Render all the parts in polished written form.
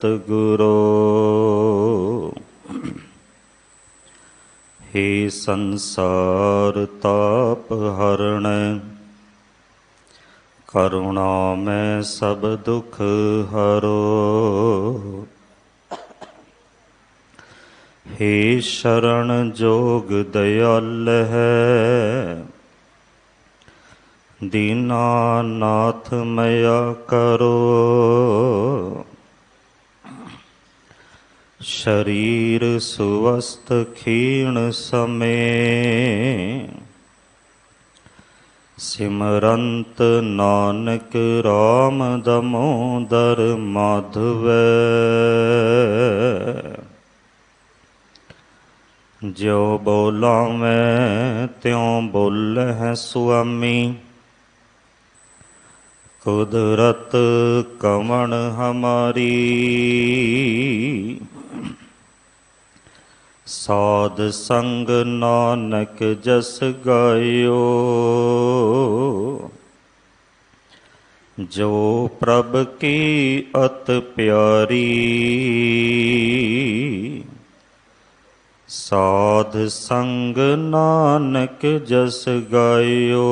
सतगुरो हे संसार ताप हरण करुणा में सब दुख हरो। हे शरण जोग दयाल है दीनानाथ मया करो। शरीर सुवस्थ क्षीण समय सिमरंत नानक राम दमोदर माधव। ज्यो बोला मैं त्यों बोल है स्वामी कुदरत कमण हमारी। साध संग नानक जस गायो जो प्रभ की अत प्यारी। साध संग नानक जस गायो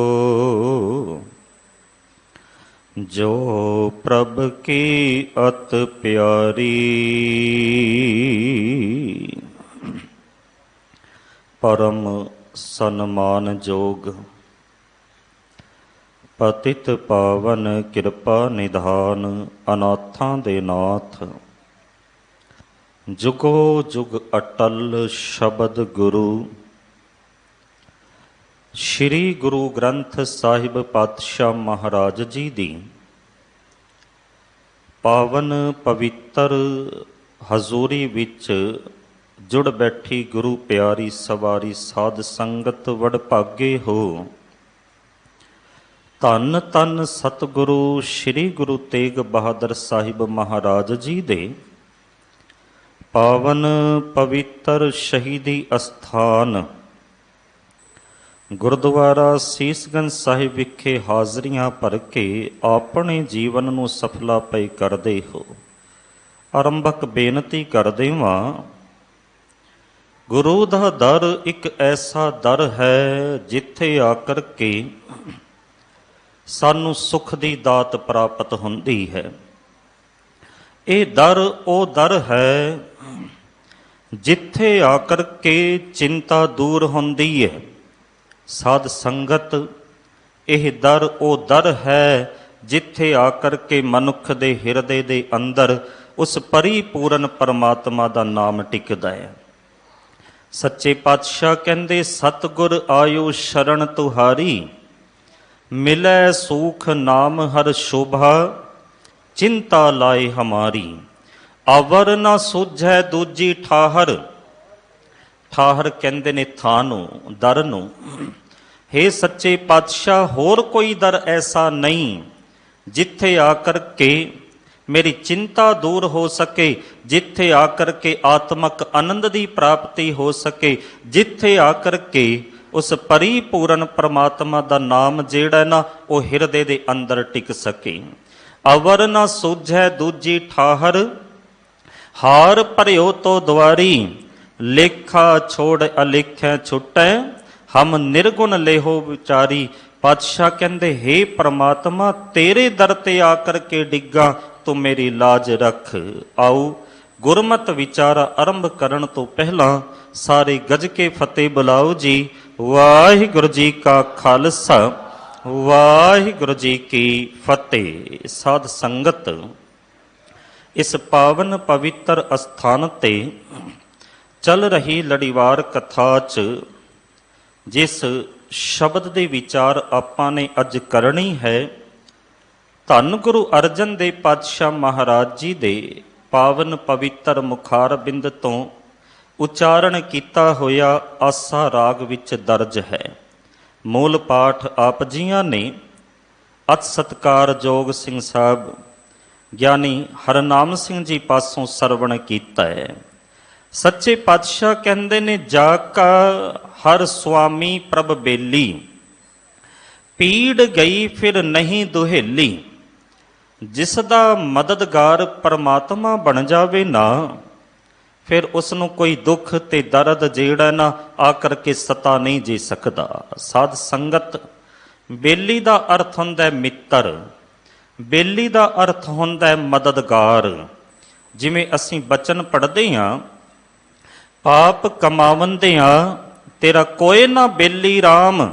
जो प्रभ की अत प्यारी। परम सन्मान जोग पतित पावन किरपा निधान अनाथां दे नाथ जुगो जुग अटल शबद गुरु श्री गुरु ग्रंथ साहिब पातशाह महाराज जी दी पावन पवित्र हजूरी विच जुड़ बैठी गुरु प्यारी सवारी साध संगत वडभागे हो। धन धन सतगुरु श्री गुरु तेग बहादुर साहिब महाराज जी दे पावन पवित्र शहीदी अस्थान गुरुद्वारा सीसगंज साहिब विखे हाजरियां भर के अपने जीवन नूं सफला पै करदे हो। आरंभक बेनती करदे वां गुरु दा दर एक ऐसा दर है जिथे आकर के सानू सुख दी दात प्राप्त हुंदी है। ये दर ओ दर है जिथे आकर के चिंता दूर हुंदी है। साध संगत यह दर ओ दर है जिथे आकर के मनुख दे हिरदे दे अंदर उस परिपूर्ण परमात्मा दा नाम टिकदा है। सच्चे पातशाह कहंदे सतगुर आयो शरण तुहारी मिलै सूख नाम हर शोभा चिंता लाए हमारी। अवर ना सूझै दूजी ठाहर ठाहर कहंदे ने थानू दर नू। हे सच्चे पातशाह होर कोई दर ऐसा नहीं जिथे आकर के मेरी चिंता दूर हो सके, जिथे आकर के आत्मक आनंद की प्राप्ति हो सके, जिथे आकर के उस परिपूर्ण परमात्मा का नाम जेड़ा ना वो हिरदे दे अंदर टिक सके। अवर ना सूझै दूजी ठाहर हार भरियो तो द्वारी लेखा छोड़ अलेख्या छुटै हम निर्गुण लेहो विचारी। पातशाह कहंदे हे परमात्मा तेरे दर ते आकर के डिग्गा तू मेरी लाज रख। आओ गुरमत विचारा आरंभ करन तो पहला सारे गज के फतेह बुलाओ जी। वाहिगुरु जी का खालसा वाहिगुरु जी की फतेह। साध संगत इस पावन पवित्र अस्थान ते चल रही लड़ीवार कथा च जिस शब्द दे विचार आपां ने अज करनी है धन गुरु अर्जन देव पातशाह महाराज जी दे पावन पवित्र मुखार बिंद तो उचारण किया होया आसा राग विच दर्ज है। मूल पाठ आप जियां ने अत सत्कार जोग सिंह साहब ज्ञानी हरनाम सिंह जी पासों सरवण किया है। सच्चे पातशाह कहंदे ने जाका हर स्वामी प्रभ बेली पीड़ गई फिर नहीं दुहेली। ਜਿਸ ਦਾ ਮਦਦਗਾਰ ਪਰਮਾਤਮਾ ਬਣ ਜਾਵੇ ਨਾ, ਫਿਰ ਉਸ ਨੂੰ ਕੋਈ ਦੁੱਖ ਤੇ ਦਰਦ ਜਿਹੜਾ ਨਾ ਆ ਕਰਕੇ ਸਤਾ ਨਹੀਂ ਜੀ ਸਕਦਾ। ਸਾਧ ਸੰਗਤ, ਬੇਲੀ ਦਾ ਅਰਥ ਹੁੰਦਾ ਹੈ ਮਿੱਤਰ, ਬੇਲੀ ਦਾ ਅਰਥ ਹੁੰਦਾ ਹੈ ਮਦਦਗਾਰ। ਜਿਵੇਂ ਅਸੀਂ ਬਚਨ ਪੜ੍ਹਦੇ ਹਾਂ, ਪਾਪ ਕਮਾਵੰਦੇ ਹਾਂ ਤੇਰਾ ਕੋਏ ਨਾ ਬੇਲੀ ਰਾਮ।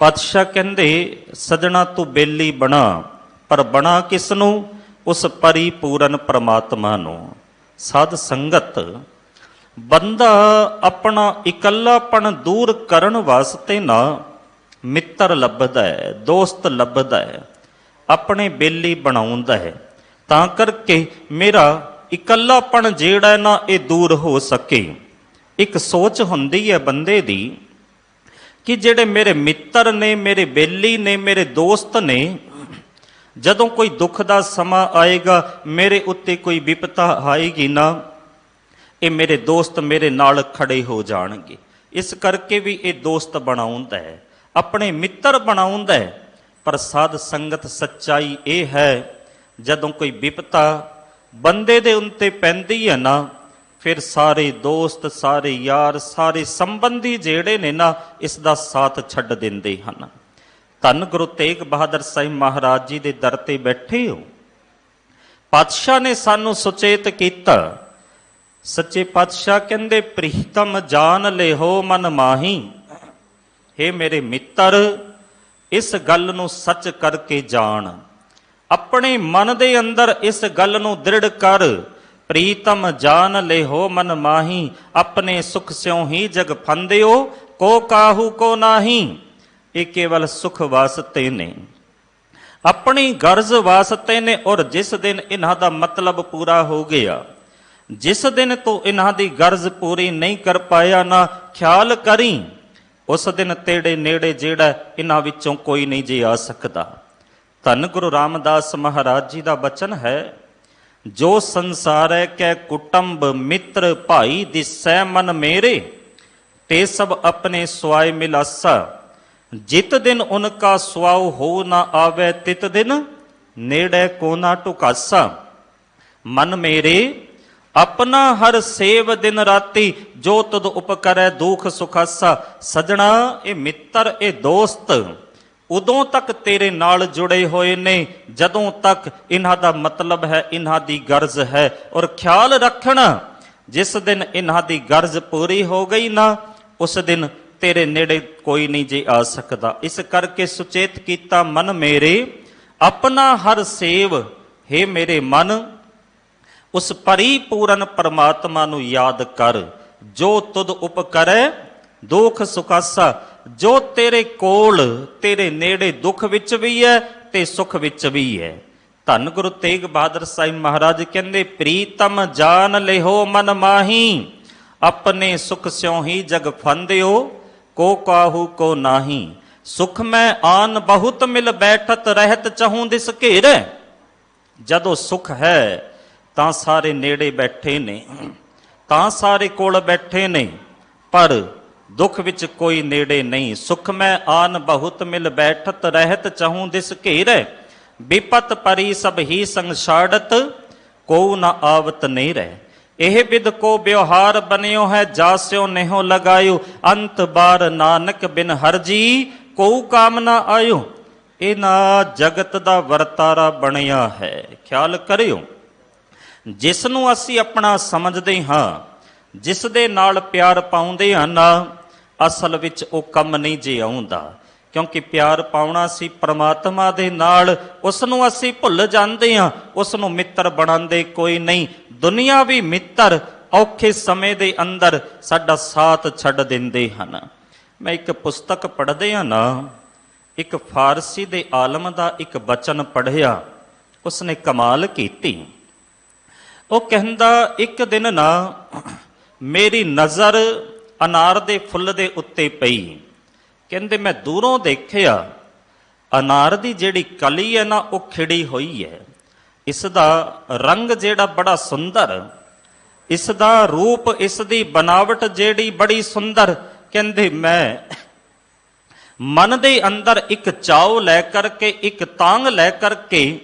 ਪਾਤਸ਼ਾਹ ਕਹਿੰਦੇ ਸਜਣਾ ਤੂੰ ਬੇਲੀ ਬਣਾ, ਪਰ ਬਣਾ ਕਿਸ ਨੂੰ? ਉਸ ਪਰਿਪੂਰਨ ਪਰਮਾਤਮਾ ਨੂੰ। ਸਾਧ ਸੰਗਤ, ਬੰਦਾ ਆਪਣਾ ਇਕੱਲਾਪਣ ਦੂਰ ਕਰਨ ਵਾਸਤੇ ਨਾ ਮਿੱਤਰ ਲੱਭਦਾ ਹੈ, ਦੋਸਤ ਲੱਭਦਾ ਹੈ, ਆਪਣੇ ਬੇਲੀ ਬਣਾਉਂਦਾ ਹੈ, ਤਾਂ ਕਰਕੇ ਮੇਰਾ ਇਕੱਲਾਪਣ ਜਿਹੜਾ ਨਾ ਇਹ ਦੂਰ ਹੋ ਸਕੇ। ਇੱਕ ਸੋਚ ਹੁੰਦੀ ਹੈ ਬੰਦੇ ਦੀ ਕਿ ਜਿਹੜੇ ਮੇਰੇ ਮਿੱਤਰ ਨੇ, ਮੇਰੇ ਬੇਲੀ ਨੇ, ਮੇਰੇ ਦੋਸਤ ਨੇ, ਜਦੋਂ ਕੋਈ ਦੁੱਖ ਦਾ ਸਮਾਂ ਆਏਗਾ, ਮੇਰੇ ਉੱਤੇ ਕੋਈ ਵਿਪਤਾ ਆਏਗੀ ਨਾ, ਇਹ ਮੇਰੇ ਦੋਸਤ ਮੇਰੇ ਨਾਲ ਖੜੇ ਹੋ ਜਾਣਗੇ। ਇਸ ਕਰਕੇ ਵੀ ਇਹ ਦੋਸਤ ਬਣਾਉਂਦਾ ਹੈ, ਆਪਣੇ ਮਿੱਤਰ ਬਣਾਉਂਦਾ ਹੈ। ਪਰ ਸਾਧ ਸੰਗਤ, ਸੱਚਾਈ ਇਹ ਹੈ, ਜਦੋਂ ਕੋਈ ਵਿਪਤਾ ਬੰਦੇ ਦੇ ਉੱਤੇ ਪੈਂਦੀ ਹੈ ਨਾ, ਫਿਰ ਸਾਰੇ ਦੋਸਤ, ਸਾਰੇ ਯਾਰ, ਸਾਰੇ ਸੰਬੰਧੀ ਜਿਹੜੇ ਨੇ ਨਾ, ਇਸ ਦਾ ਸਾਥ ਛੱਡ ਦਿੰਦੇ ਹਨ। ਧੰਨ ਗੁਰੂ ਤੇਗ ਬਹਾਦਰ ਸਾਹਿਬ ਮਹਾਰਾਜ ਜੀ ਦੇ ਦਰ ਤੇ ਬੈਠੇ ਹੋ, ਪਾਤਸ਼ਾਹ ਨੇ ਸਾਨੂੰ ਸੁਚੇਤ ਕੀਤਾ। ਸੱਚੇ ਪਾਤਸ਼ਾਹ ਕਹਿੰਦੇ ਪ੍ਰੀਤਮ ਜਾਨ ਲਿਹੋ ਮਨ ਮਾਹੀ। ਹੇ ਮੇਰੇ ਮਿੱਤਰ, ਇਸ ਗੱਲ ਨੂੰ ਸੱਚ ਕਰਕੇ ਜਾਣ, ਆਪਣੇ ਮਨ ਦੇ ਅੰਦਰ ਇਸ ਗੱਲ ਨੂੰ ਦ੍ਰਿੜ ਕਰ। ਪ੍ਰੀਤਮ ਜਾਨ ਲਿਹੋ ਮਨ ਮਾਹੀ, ਆਪਣੇ ਸੁਖ ਸਿਉ ਹੀ ਜਗ ਫੰਦਿਓ, ਕੋ ਕਾਹੂ ਕੋ ਨਾਹੀ। ਇਹ ਕੇਵਲ ਸੁਖ ਵਾਸਤੇ ਨੇ, ਆਪਣੀ ਗਰਜ਼ ਵਾਸਤੇ ਨੇ। ਔਰ ਜਿਸ ਦਿਨ ਇਹਨਾਂ ਦਾ ਮਤਲਬ ਪੂਰਾ ਹੋ ਗਿਆ, ਜਿਸ ਦਿਨ ਤੋਂ ਇਹਨਾਂ ਦੀ ਗਰਜ਼ ਪੂਰੀ ਨਹੀਂ ਕਰ ਪਾਇਆ ਨਾ, ਖਿਆਲ ਕਰੀ ਉਸ ਦਿਨ ਤੇੜੇ ਨੇੜੇ ਜਿਹੜਾ ਇਹਨਾਂ ਵਿੱਚੋਂ ਕੋਈ ਨਹੀਂ ਜੇ ਆ ਸਕਦਾ। ਧੰਨ ਗੁਰੂ ਰਾਮਦਾਸ ਮਹਾਰਾਜ ਜੀ ਦਾ ਬਚਨ ਹੈ, ਜੋ ਸੰਸਾਰੈ ਕੈ ਕੁਟੰਬ ਮਿੱਤਰ ਭਾਈ ਦਿਸੈ ਮਨ ਮੇਰੇ, ਤੇ ਸਭ ਆਪਣੇ ਸੁਆਏ ਮਿਲਾਸਾ। ਜਿਤ ਦਿਨ ਉਨਕਾ ਸੁਆਉ ਹੋ ਨਾ ਆਵੇ, ਤਿਤ ਦਿਨ ਨੇੜੇ ਕੋ ਨਾ ਟੁਕਾਸਾ। ਮਨ ਮੇਰੇ ਆਪਣਾ ਹਰ ਸੇਵ ਦਿਨ ਰਾਤੀ, ਜੋ ਤਦ ਉਪਕਰੈ ਦੁਖ ਸੁਖਾਸਾ। ਸਜਣਾ, ਇਹ ਮਿੱਤਰ, ਇਹ ਦੋਸਤ ਉਦੋਂ ਤੱਕ ਤੇਰੇ ਨਾਲ ਜੁੜੇ ਹੋਏ ਨੇ ਜਦੋਂ ਤੱਕ ਇਹਨਾਂ ਦਾ ਮਤਲਬ ਹੈ, ਇਹਨਾਂ ਦੀ ਗਰਜ਼ ਹੈ। ਔਰ ਖਿਆਲ ਰੱਖਣਾ, ਜਿਸ ਦਿਨ ਇਹਨਾਂ ਦੀ ਗਰਜ਼ ਪੂਰੀ ਹੋ ਗਈ ਨਾ, ਉਸ ਦਿਨ ਤੇਰੇ ਨੇੜੇ ਕੋਈ ਨਹੀਂ ਜੇ ਆ ਸਕਦਾ। ਇਸ ਕਰਕੇ ਸੁਚੇਤ ਕੀਤਾ, ਮਨ ਮੇਰੇ ਆਪਣਾ ਹਰ ਸੇਵ। ਹੇ ਮੇਰੇ ਮਨ, ਉਸ ਪਰਿਪੂਰਨ ਪਰਮਾਤਮਾ ਨੂੰ ਯਾਦ ਕਰ, ਜੋ ਤੁਧ ਉਪਕਰੈ ਦੁਖ ਸੁਖਾਸਾ। ਜੋ ਤੇਰੇ ਕੋਲ, ਤੇਰੇ ਨੇੜੇ ਦੁੱਖ ਵਿੱਚ ਵੀ ਹੈ ਤੇ ਸੁਖ ਵਿੱਚ ਵੀ ਹੈ। ਧੰਨ ਗੁਰੂ ਤੇਗ ਬਹਾਦਰ ਸਾਹਿਬ ਮਹਾਰਾਜ ਕਹਿੰਦੇ, ਪ੍ਰੀਤਮ ਜਾਨ ਲਿਹੋ ਮਨ ਮਾਹੀ, ਆਪਣੇ ਸੁਖ ਸਿਉ ਹੀ ਜਗ ਫੰਦਿਓ, ਕੋ ਕਾਹੂ ਕੋ ਨਾਹੀ। ਸੁਖ ਮੈਂ ਆਨ ਬਹੁਤ ਮਿਲ ਬੈਠਤ, ਰਹਿਤ ਚਾਹੂੰ ਦਿਸ ਘੇਰੈ। ਜਦੋਂ ਸੁਖ ਹੈ ਤਾਂ ਸਾਰੇ ਨੇੜੇ ਬੈਠੇ ਨੇ, ਤਾਂ ਸਾਰੇ ਕੋਲ ਬੈਠੇ ਨੇ, ਪਰ ਦੁੱਖ ਵਿੱਚ ਕੋਈ ਨੇੜੇ ਨਹੀਂ। ਸੁਖ ਮੈਂ ਆਨ ਬਹੁਤ ਮਿਲ ਬੈਠਤ, ਰਹਿਤ ਚਾਹੂੰ ਦਿਸ ਘੇਰੈ। ਵਿਪਤ ਪਰੀ ਸਭ ਹੀ ਸੰਗ ਛਾੜਤ, ਕੋ ਨਾ ਆਵਤ ਨਹੀਂ ਰਹਿ। ਇਹ ਵਿਦ ਕੋ ਵਿਵਹਾਰ ਬਨਿਓ ਹੈ, ਜਾਸਿਓ ਨਹਿਓ ਲਗਾਇਓ। ਅੰਤ ਬਾਰ ਨਾਨਕ ਬਿਨ ਹਰਜੀ, ਕੋ ਕਾਮ ਨਾ ਆਇਓ। ਇਹ ਨਾ ਜਗਤ ਦਾ ਵਰਤਾਰਾ ਬਣਿਆ ਹੈ। ਖਿਆਲ ਕਰਿਓ, ਜਿਸ ਨੂੰ ਅਸੀਂ ਆਪਣਾ ਸਮਝਦੇ ਹਾਂ, ਜਿਸ ਦੇ ਨਾਲ ਪਿਆਰ ਪਾਉਂਦੇ ਹਾਂ ਨਾ, ਅਸਲ ਵਿੱਚ ਉਹ ਕੰਮ ਨਹੀਂ ਜੇ ਆਉਂਦਾ। ਕਿਉਂਕਿ ਪਿਆਰ ਪਾਉਣਾ ਸੀ ਪਰਮਾਤਮਾ ਦੇ ਨਾਲ, ਉਸ ਨੂੰ ਅਸੀਂ ਭੁੱਲ ਜਾਂਦੇ ਹਾਂ, ਉਸ ਨੂੰ ਮਿੱਤਰ ਬਣਾਉਂਦੇ ਕੋਈ ਨਹੀਂ। ਦੁਨੀਆਵੀ ਮਿੱਤਰ ਔਖੇ ਸਮੇਂ ਦੇ ਅੰਦਰ ਸਾਡਾ ਸਾਥ ਛੱਡ ਦਿੰਦੇ ਹਨ। ਮੈਂ ਇੱਕ ਪੁਸਤਕ ਪੜ੍ਹਦੇ ਹਾਂ ਨਾ, ਇੱਕ ਫਾਰਸੀ ਦੇ ਆਲਮ ਦਾ ਇੱਕ ਬਚਨ ਪੜ੍ਹਿਆ, ਉਸਨੇ ਕਮਾਲ ਕੀਤੀ। ਉਹ ਕਹਿੰਦਾ, ਇੱਕ ਦਿਨ ਨਾ ਮੇਰੀ ਨਜ਼ਰ ਅਨਾਰ ਦੇ ਫੁੱਲ ਦੇ ਉੱਤੇ ਪਈ। ਕਹਿੰਦੇ ਮੈਂ ਦੂਰੋਂ ਦੇਖਿਆ, ਅਨਾਰ ਦੀ ਜਿਹੜੀ ਕਲੀ ਹੈ ਨਾ, ਉਹ ਖਿੜੀ ਹੋਈ ਹੈ। ਇਸ ਦਾ ਰੰਗ ਜਿਹੜਾ ਬੜਾ ਸੁੰਦਰ, ਇਸ ਦਾ ਰੂਪ, ਇਸ ਦੀ ਬਨਾਵਟ ਜਿਹੜੀ ਬੜੀ ਸੁੰਦਰ। ਕਹਿੰਦੇ ਮੈਂ ਮਨ ਦੇ ਅੰਦਰ ਇੱਕ ਚਾਉ ਲੈ ਕਰਕੇ, ਇੱਕ ਤਾਂਗ ਲੈ ਕਰਕੇ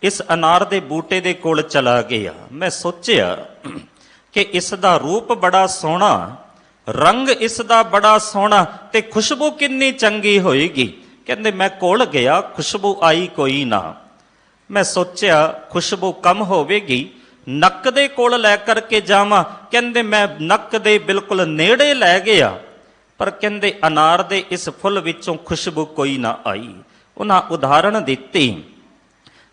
इस अनार दे बूटे दे कोल चला गया। मैं सोचिया कि इसका रूप बड़ा सोहना, रंग इसका बड़ा सोहना, ते खुशबू कितनी चंगी होएगी। कहते मैं कोल गया, खुशबू आई कोई ना। मैं सोचिया खुशबू कम होवेगी, नक दे कोल लै करके जावां। कहते मैं नक दे बिल्कुल नेड़े लै गया, पर कहते अनार दे इस फुल विचों खुशबू कोई ना आई। उन्हां उदाहरण दित्ती,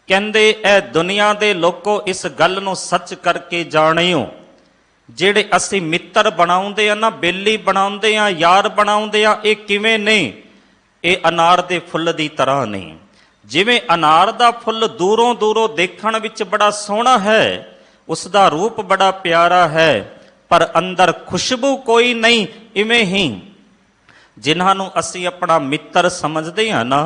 कहते ए दुनिया दे लोको इस गल नूं सच करके जाणियो, ਜਿਹੜੇ ਅਸੀਂ ਮਿੱਤਰ ਬਣਾਉਂਦੇ ਆ ਨਾ, ਬੇਲੀ ਬਣਾਉਂਦੇ ਆ, ਯਾਰ ਬਣਾਉਂਦੇ ਆ, ਇਹ ਕਿਵੇਂ ਨੇ? ਇਹ ਅਨਾਰ ਦੇ ਫੁੱਲ ਦੀ ਤਰ੍ਹਾਂ ਨੇ। ਜਿਵੇਂ ਅਨਾਰ ਦਾ ਫੁੱਲ ਦੂਰੋਂ ਦੂਰੋਂ ਦੇਖਣ ਵਿੱਚ ਬੜਾ ਸੋਹਣਾ ਹੈ, ਉਸ ਦਾ ਰੂਪ ਬੜਾ ਪਿਆਰਾ ਹੈ, ਪਰ ਅੰਦਰ ਖੁਸ਼ਬੂ ਕੋਈ ਨਹੀਂ, ਇਵੇਂ ਹੀ ਜਿਨ੍ਹਾਂ ਨੂੰ ਅਸੀਂ ਆਪਣਾ ਮਿੱਤਰ ਸਮਝਦੇ ਹਾਂ ਨਾ,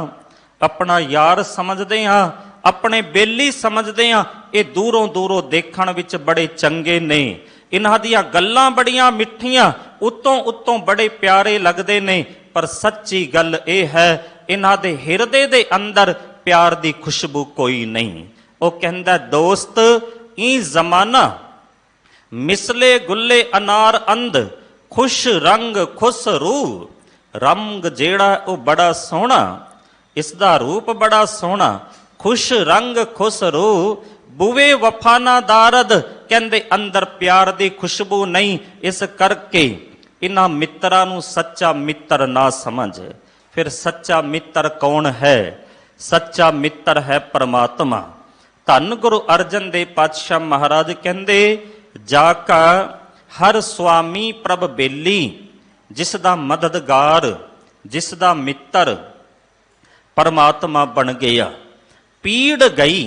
ਆਪਣਾ ਯਾਰ ਸਮਝਦੇ ਹਾਂ, ਆਪਣੇ ਬੇਲੀ ਸਮਝਦੇ ਹਾਂ, ਇਹ ਦੂਰੋਂ ਦੂਰੋਂ ਦੇਖਣ ਵਿੱਚ ਬੜੇ ਚੰਗੇ ਨੇ। इन्हां दियां गल्लां बड़ियां मिठियां, उत्तों उत्तों बड़े प्यारे लगदे ने, पर सच्ची गल यह है इन्हां दे हिरदे दे अंदर प्यार दी खुशबू कोई नहीं। वो कहंदा दोस्त ई जमाना मिसले गुल्ले अनार अंद, खुश रंग खुश रूह। रंग जेड़ा वो बड़ा सोहना, इसदा रूप बड़ा सोहना, खुश रंग खुश रूह, बुवे वफाना दारद। कहते अंदर प्यार की खुशबू नहीं, इस करके इन्हां मित्रां नूं सच्चा मित्र ना समझ। फिर सच्चा मित्र कौन है? सच्चा मित्र है परमात्मा। धन गुरु अर्जन देव पातशाह महाराज कहते जाका हर स्वामी प्रभ बेली, जिसदा मददगार, जिसदा मित्र परमात्मा बन गया। पीड़ गई,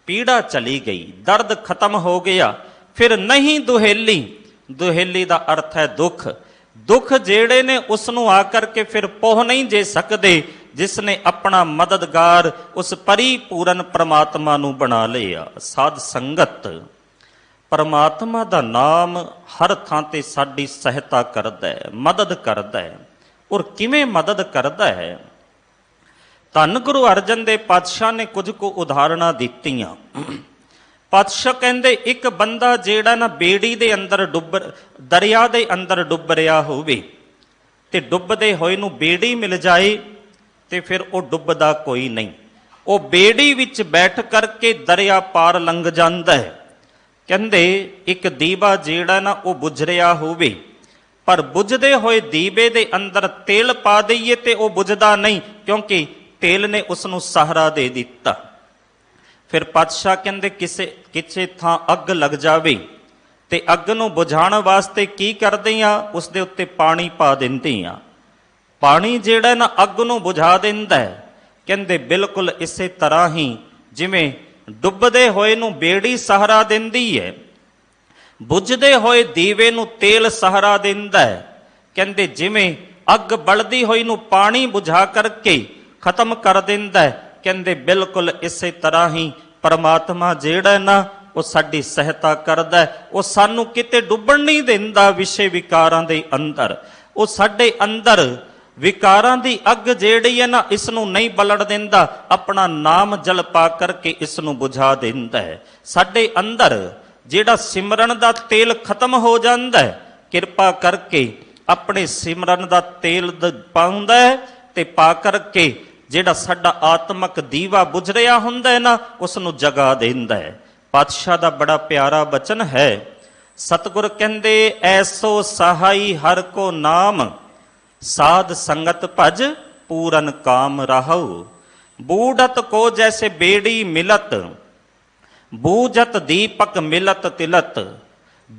पीड़ा चली गई, दर्द खत्म हो गया। फिर नहीं दुहेली, दुहेली का अर्थ है दुख। दुख जेड़े ने उसनों आकर के फिर पोह नहीं जे सकते, जिसने अपना मददगार उस परिपूर्ण परमात्मा नूं बना लिया। साध संगत परमात्मा का नाम हर थां ते साडी सहायता करदा है, मदद करदा है। और किवें मदद करदा है? धन गुरु अर्जन देव पातशाह ने कुछ को उदाहरणा दित्तियां। पातशाह कहंदे एक बंदा जेड़ा ना बेड़ी दे अंदर डुब, दरिया दे अंदर डुब रहा होवे, ते डुबदे होए नूं बेड़ी मिल जाए ते फिर वो डुबदा कोई नहीं, वो बेड़ी विच बैठ करके दरिया पार लंघ जांदा है। कहंदे एक दीवा जेड़ा ना वो बुझ रहा होवे, पर बुझदे होए दीवे दे अंदर तेल पा दईए ते वो बुझदा नहीं, क्योंकि तेल ने उसनों सहारा दे दिता। फिर पातशाह कहंदे किसे थां अग लग जावे ते अग नूं बुझाण वास्ते की करदे आ, उसदे उत्ते पानी पा दिंदे आ। पानी जेड़ा ना अग नूं बुझा दिंदा है। कहंदे बिल्कुल इसे तरह ही जिवें डुबदे होए नूं बेड़ी सहारा दिंदी है, बुझदे होए दीवे नूं तेल सहारा दिंदा है। कहंदे जिवें अग बलदी होई नूं पानी बुझा करके खत्म कर दिंदा है। कहंदे बिल्कुल इसे तरह ही परमात्मा जेड़ा ना वो साडी सहायता करदा है। वो सानू किते डुबण नहीं दिंदा विषय विकारां दे अंदर। वो साडे अंदर विकारां दी अग जेड़ी है ना, इसनू नहीं बलण दिंदा, अपना नाम जल पा करके इसनू बुझा दिंदा है। साडे अंदर जेड़ा सिमरन दा तेल खत्म हो जांदा है, किरपा करके अपने सिमरन दा तेल पाउंदा है ते पा करके ਜਿਹੜਾ ਸਾਡਾ ਆਤਮਕ ਦੀਵਾ ਬੁਝ ਰਿਹਾ ਹੁੰਦਾ ਹੈ ਨਾ, ਉਸ ਨੂੰ ਜਗਾ ਦਿੰਦਾ ਹੈ। ਪਾਤਸ਼ਾਹ ਦਾ ਬੜਾ ਪਿਆਰਾ ਬਚਨ ਹੈ। ਸਤਿਗੁਰ ਕਹਿੰਦੇ ਐਸੋ ਸਹਾਈ ਹਰ ਕੋ ਨਾਮ, ਸਾਧ ਸੰਗਤ ਭਜ ਪੂਰਨ ਕਾਮ ਰਹੋ। बूढ़त को जैसे बेड़ी मिलत, बूझत दीपक मिलत तिलत,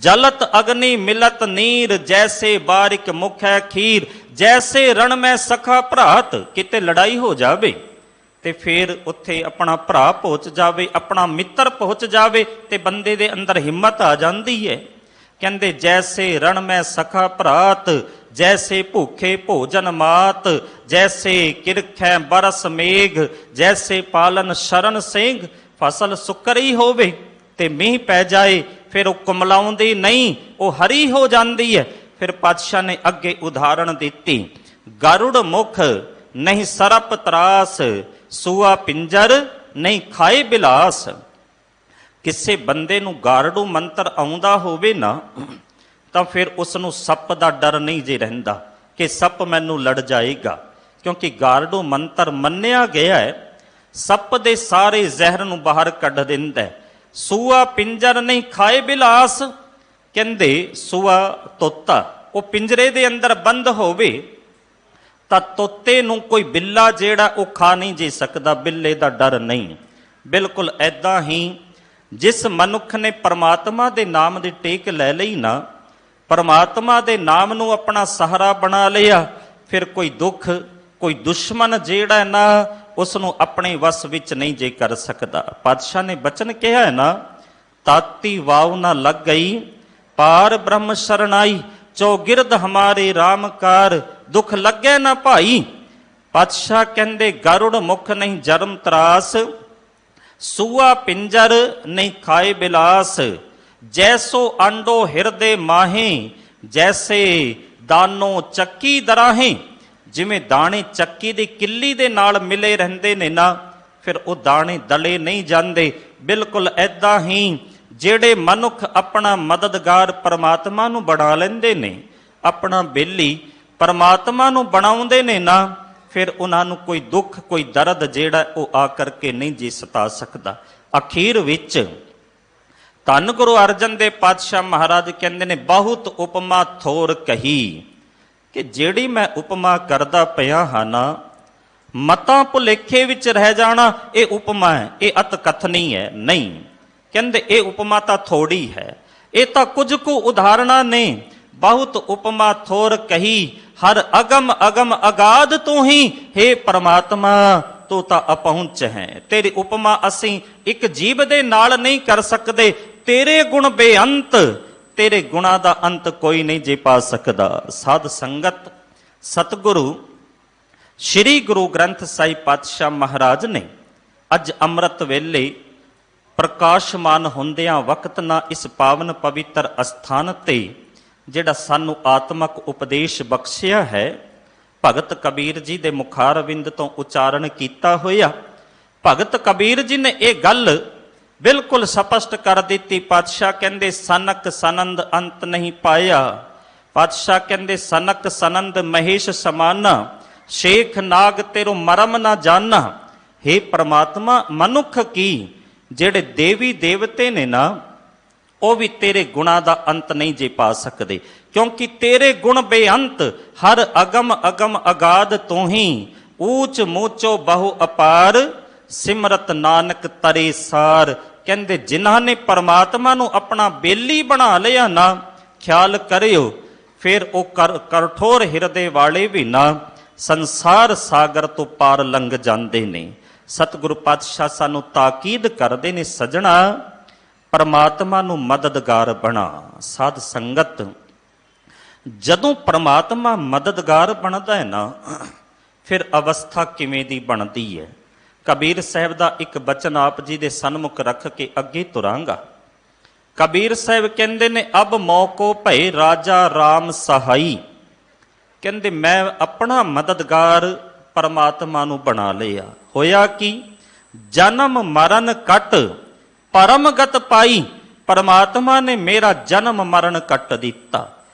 जलत अग्नि मिलत नीर, जैसे बारिक मुख है खीर, जैसे रण में सखा भरात। किते लड़ाई हो जावे ते फिर उत्थे अपना भरा पहुंच जावे, अपना मित्र पहुंच जावे ते बंदे दे अंदर हिम्मत आ जाती है। कहंदे जैसे रण में सखा भरात, जैसे भूखे भोजन मात, जैसे किरखै बरस मेघ, जैसे पालन शरण सिंह। फसल सुकरी होवे ते मीह पै जाए फिर वो कुमलाउंदी नहीं, वो हरी हो जाती है। फिर पातशाह ने अगे उदाहरण दी, गरुड़ मुख नहीं सरप त्रास, सुआ पिंजर ਨਹੀਂ ਖਾਏ ਬਿਲਾਸ। ਕਿਸੇ ਬੰਦੇ ਨੂੰ ਗਾਰੜੂ ਮੰਤਰ ਆਉਂਦਾ ਹੋਵੇ ਨਾ ਤਾਂ ਫਿਰ ਉਸ ਨੂੰ ਸੱਪ ਦਾ ਡਰ ਨਹੀਂ ਜੇ ਰਹਿੰਦਾ ਕਿ ਸੱਪ ਮੈਨੂੰ ਲੜ ਜਾਏਗਾ, ਕਿਉਂਕਿ ਗਾਰੜੂ ਮੰਤਰ ਮੰਨਿਆ ਗਿਆ ਹੈ ਸੱਪ ਦੇ ਸਾਰੇ ਜ਼ਹਿਰ ਨੂੰ ਬਾਹਰ ਕੱਢ ਦਿੰਦਾ ਹੈ। ਸੂਆ ਪਿੰਜਰ ਨਹੀਂ ਖਾਏ ਬਿਲਾਸ, ਕਹਿੰਦੇ ਸੂਆ ਤੋਤਾ ਉਹ ਪਿੰਜਰੇ ਦੇ ਅੰਦਰ ਬੰਦ ਹੋਵੇ ਤਾਂ ਤੋਤੇ ਨੂੰ ਕੋਈ ਬਿੱਲਾ ਜਿਹੜਾ ਉਹ ਖਾ ਨਹੀਂ ਜੇ ਸਕਦਾ, ਬਿੱਲੇ ਦਾ ਡਰ ਨਹੀਂ। ਬਿਲਕੁਲ ਐਦਾਂ ਹੀ ਜਿਸ ਮਨੁੱਖ ਨੇ ਪਰਮਾਤਮਾ ਦੇ ਨਾਮ ਦੀ ਟੇਕ ਲੈ ਲਈ ਨਾ, ਪਰਮਾਤਮਾ ਦੇ ਨਾਮ ਨੂੰ ਆਪਣਾ ਸਹਾਰਾ ਬਣਾ ਲਿਆ, ਫਿਰ ਕੋਈ ਦੁੱਖ ਕੋਈ ਦੁਸ਼ਮਣ ਜਿਹੜਾ ਨਾ ਉਸ ਨੂੰ ਆਪਣੇ ਵਸ ਵਿੱਚ ਨਹੀਂ ਜੇ ਕਰ ਸਕਦਾ। ਪਾਤਸ਼ਾਹ ਨੇ ਬਚਨ ਕਿਹਾ ਹੈ ਨਾ, ਤਾਤੀ ਵਾਵ ਨਾ ਲੱਗ ਗਈ ਪਾਰ ਬ੍ਰਹਮ ਸ਼ਰਨਾਈ, ਚੌਗਿਰਦ ਹਮਾਰੇ ਰਾਮਕਾਰ ਦੁੱਖ ਲੱਗੇ ਨਾ ਭਾਈ। ਪਾਤਸ਼ਾਹ ਕਹਿੰਦੇ ਗਰੁੜ ਮੁਖ ਨਹੀਂ ਜਰਮ ਤਰਾਸ, ਸੂਆ ਪਿੰਜਰ ਨਹੀਂ ਖਾਏ ਬਿਲਾਸ। ਜੈਸੋ ਆਂਡੋ ਹਿਰਦੇ ਮਾਹੇ, ਜੈਸੇ ਦਾਨੋ ਚੱਕੀ ਦਰਾਹੇ। ਜਿਵੇਂ ਦਾਣੇ ਚੱਕੀ ਦੀ ਕਿੱਲੀ ਦੇ ਨਾਲ ਮਿਲੇ ਰਹਿੰਦੇ ਨੇ ਨਾ, ਫਿਰ ਉਹ ਦਾਣੇ ਦਲੇ ਨਹੀਂ ਜਾਂਦੇ। ਬਿਲਕੁਲ ਐਦਾਂ ਹੀ ਜਿਹੜੇ ਮਨੁੱਖ ਆਪਣਾ ਮਦਦਗਾਰ ਪਰਮਾਤਮਾ ਨੂੰ ਬਣਾ ਲੈਂਦੇ ਨੇ, ਆਪਣਾ ਬੇਲੀ ਪਰਮਾਤਮਾ ਨੂੰ ਬਣਾਉਂਦੇ ਨੇ ਨਾ, ਫਿਰ ਉਹਨਾਂ ਨੂੰ ਕੋਈ ਦੁੱਖ ਕੋਈ ਦਰਦ ਜਿਹੜਾ ਉਹ ਆ ਕਰਕੇ ਨਹੀਂ ਜੀ ਸਤਾ ਸਕਦਾ। ਅਖੀਰ ਵਿੱਚ ਧੰਨ ਗੁਰੂ ਅਰਜਨ ਦੇਵ ਪਾਤਸ਼ਾਹ ਮਹਾਰਾਜ ਕਹਿੰਦੇ ਨੇ, ਬਹੁਤ ਉਪਮਾ ਥੋਰ ਕਹੀ, ਕਿ ਜਿਹੜੀ ਮੈਂ ਉਪਮਾ ਕਰਦਾ ਪਿਆ ਹਾਂ ਨਾ, ਮਤਾਂ ਭੁਲੇਖੇ ਵਿੱਚ ਰਹਿ ਜਾਣਾ ਇਹ ਉਪਮਾ ਹੈ, ਇਹ ਅਤ ਕਥਨੀ ਹੈ ਨਹੀਂ। ਕਹਿੰਦੇ ਇਹ ਉਪਮਾ ਤਾਂ ਥੋੜੀ ਹੈ, ਇਹ ਤਾਂ ਕੁਝ ਕੁ ਉਦਾਹਰਣਾਂ ਨੇ। ਬਹੁਤ ਉਪਮਾ ਥੋਰ ਕਹੀ, ਹਰ ਅਗਮ ਅਗਮ ਅਗਾਧ ਤੂੰ ਹੀ, हे ਪਰਮਾਤਮਾ ਤੂੰ ਤਾਂ ਅਪਹੁੰਚ ਹੈ। ਤੇਰੀ ਉਪਮਾ ਅਸੀਂ ਇੱਕ ਜੀਵ ਦੇ ਨਾਲ ਨਹੀਂ ਕਰ ਸਕਦੇ। ਤੇਰੇ ਗੁਣ ਬੇਅੰਤ, ਤੇਰੇ ਗੁਣਾਂ ਦਾ ਅੰਤ ਕੋਈ ਨਹੀਂ ਜੇ ਪਾ ਸਕਦਾ। ਸਾਧ ਸੰਗਤ, ਸਤਿਗੁਰੂ ਸ੍ਰੀ ਗੁਰੂ ਗ੍ਰੰਥ ਸਾਹਿਬ ਪਾਤਸ਼ਾਹ ਮਹਾਰਾਜ ਨੇ ਅੱਜ ਅੰਮ੍ਰਿਤ ਵੇਲੇ ਪ੍ਰਕਾਸ਼ਮਾਨ ਹੁੰਦਿਆਂ ਵਕਤ ਨਾ ਇਸ ਪਾਵਨ ਪਵਿੱਤਰ ਅਸਥਾਨ ਤੇ ਜਿਹੜਾ ਸਾਨੂੰ ਆਤਮਕ ਉਪਦੇਸ਼ ਬਖਸ਼ਿਆ ਹੈ, ਭਗਤ ਕਬੀਰ ਜੀ ਦੇ ਮੁਖਾਰਵਿੰਦ ਤੋਂ ਉਚਾਰਨ ਕੀਤਾ ਹੋਇਆ। ਭਗਤ ਕਬੀਰ ਜੀ ਨੇ ਇਹ ਗੱਲ ਬਿਲਕੁਲ ਸਪਸ਼ਟ ਕਰ ਦਿੱਤੀ। ਪਾਤਸ਼ਾਹ ਕਹਿੰਦੇ ਸਨਕ ਸਨੰਦ ਅੰਤ ਨਹੀਂ ਪਾਇਆ। ਪਾਤਸ਼ਾਹ ਕਹਿੰਦੇ ਸਨਕ ਸਨੰਦ ਮਹੇਸ਼ ਸਮਾਨਾ, ਸ਼ੇਖ ਨਾਗ ਤੇਰੋ ਮਰਮ ਨਾ ਜਾਨਾ। हे ਪ੍ਰਮਾਤਮਾ, ਮਨੁੱਖ ਕੀ ਜਿਹੜੇ ਦੇਵੀ ਦੇਵਤੇ ਨੇ ਨਾ, ਉਹ ਵੀ ਤੇਰੇ ਗੁਣਾਂ ਦਾ ਅੰਤ ਨਹੀਂ ਜੇ ਪਾ ਸਕਦੇ, ਕਿਉਂਕਿ ਤੇਰੇ ਗੁਣ ਬੇਅੰਤ, ਹਰ ਅਗਮ ਅਗਮ ਅਗਾਧ ਤੂੰ ਹੀ, ਊਚ ਮੂਚੋ ਬਹੁ ਅਪਾਰ, ਸਿਮਰਤ ਨਾਨਕ ਤਰੇ ਸਾਰ। ਕਹਿੰਦੇ ਜਿਨ੍ਹਾਂ ਨੇ ਪਰਮਾਤਮਾ ਨੂੰ ਆਪਣਾ ਬੇਲੀ ਬਣਾ ਲਿਆ ਨਾ, ਖਿਆਲ ਕਰਿਓ ਫਿਰ ਉਹ ਕਠੋਰ ਹਿਰਦੇ ਵਾਲੇ ਵੀ ਨਾ ਸੰਸਾਰ ਸਾਗਰ ਤੋਂ ਪਾਰ ਲੰਘ ਜਾਂਦੇ ਨੇ। ਸਤਿਗੁਰੂ ਪਾਤਸ਼ਾਹ ਸਾਨੂੰ ਤਾਕੀਦ ਕਰਦੇ ਨੇ, ਸਜਣਾ ਪਰਮਾਤਮਾ ਨੂੰ ਮਦਦਗਾਰ ਬਣਾ। ਸਾਧ ਸੰਗਤ, ਜਦੋਂ ਪਰਮਾਤਮਾ ਮਦਦਗਾਰ ਬਣਦਾ ਹੈ ਨਾ, ਫਿਰ ਅਵਸਥਾ ਕਿਵੇਂ ਦੀ ਬਣਦੀ ਹੈ। ਕਬੀਰ ਸਾਹਿਬ ਦਾ ਇੱਕ ਬਚਨ ਆਪ ਜੀ ਦੇ ਸਨਮੁਖ ਰੱਖ ਕੇ ਅੱਗੇ ਤੁਰਾਂਗਾ। ਕਬੀਰ ਸਾਹਿਬ ਕਹਿੰਦੇ ਨੇ, ਅਬ ਮੌਕੋ ਭਏ ਰਾਜਾ ਰਾਮ ਸਹਾਈ। ਕਹਿੰਦੇ ਮੈਂ ਆਪਣਾ ਮਦਦਗਾਰ ਪਰਮਾਤਮਾ ਨੂੰ ਬਣਾ ਲਿਆ। ਹੋਇਆ ਕੀ, ਜਨਮ ਮਰਨ ਕੱਟ ਪਰਮਗਤ ਪਾਈ। ਪਰਮਾਤਮਾ ਨੇ ਮੇਰਾ ਜਨਮ ਮਰਨ ਕੱਟ ਦਿੱਤਾ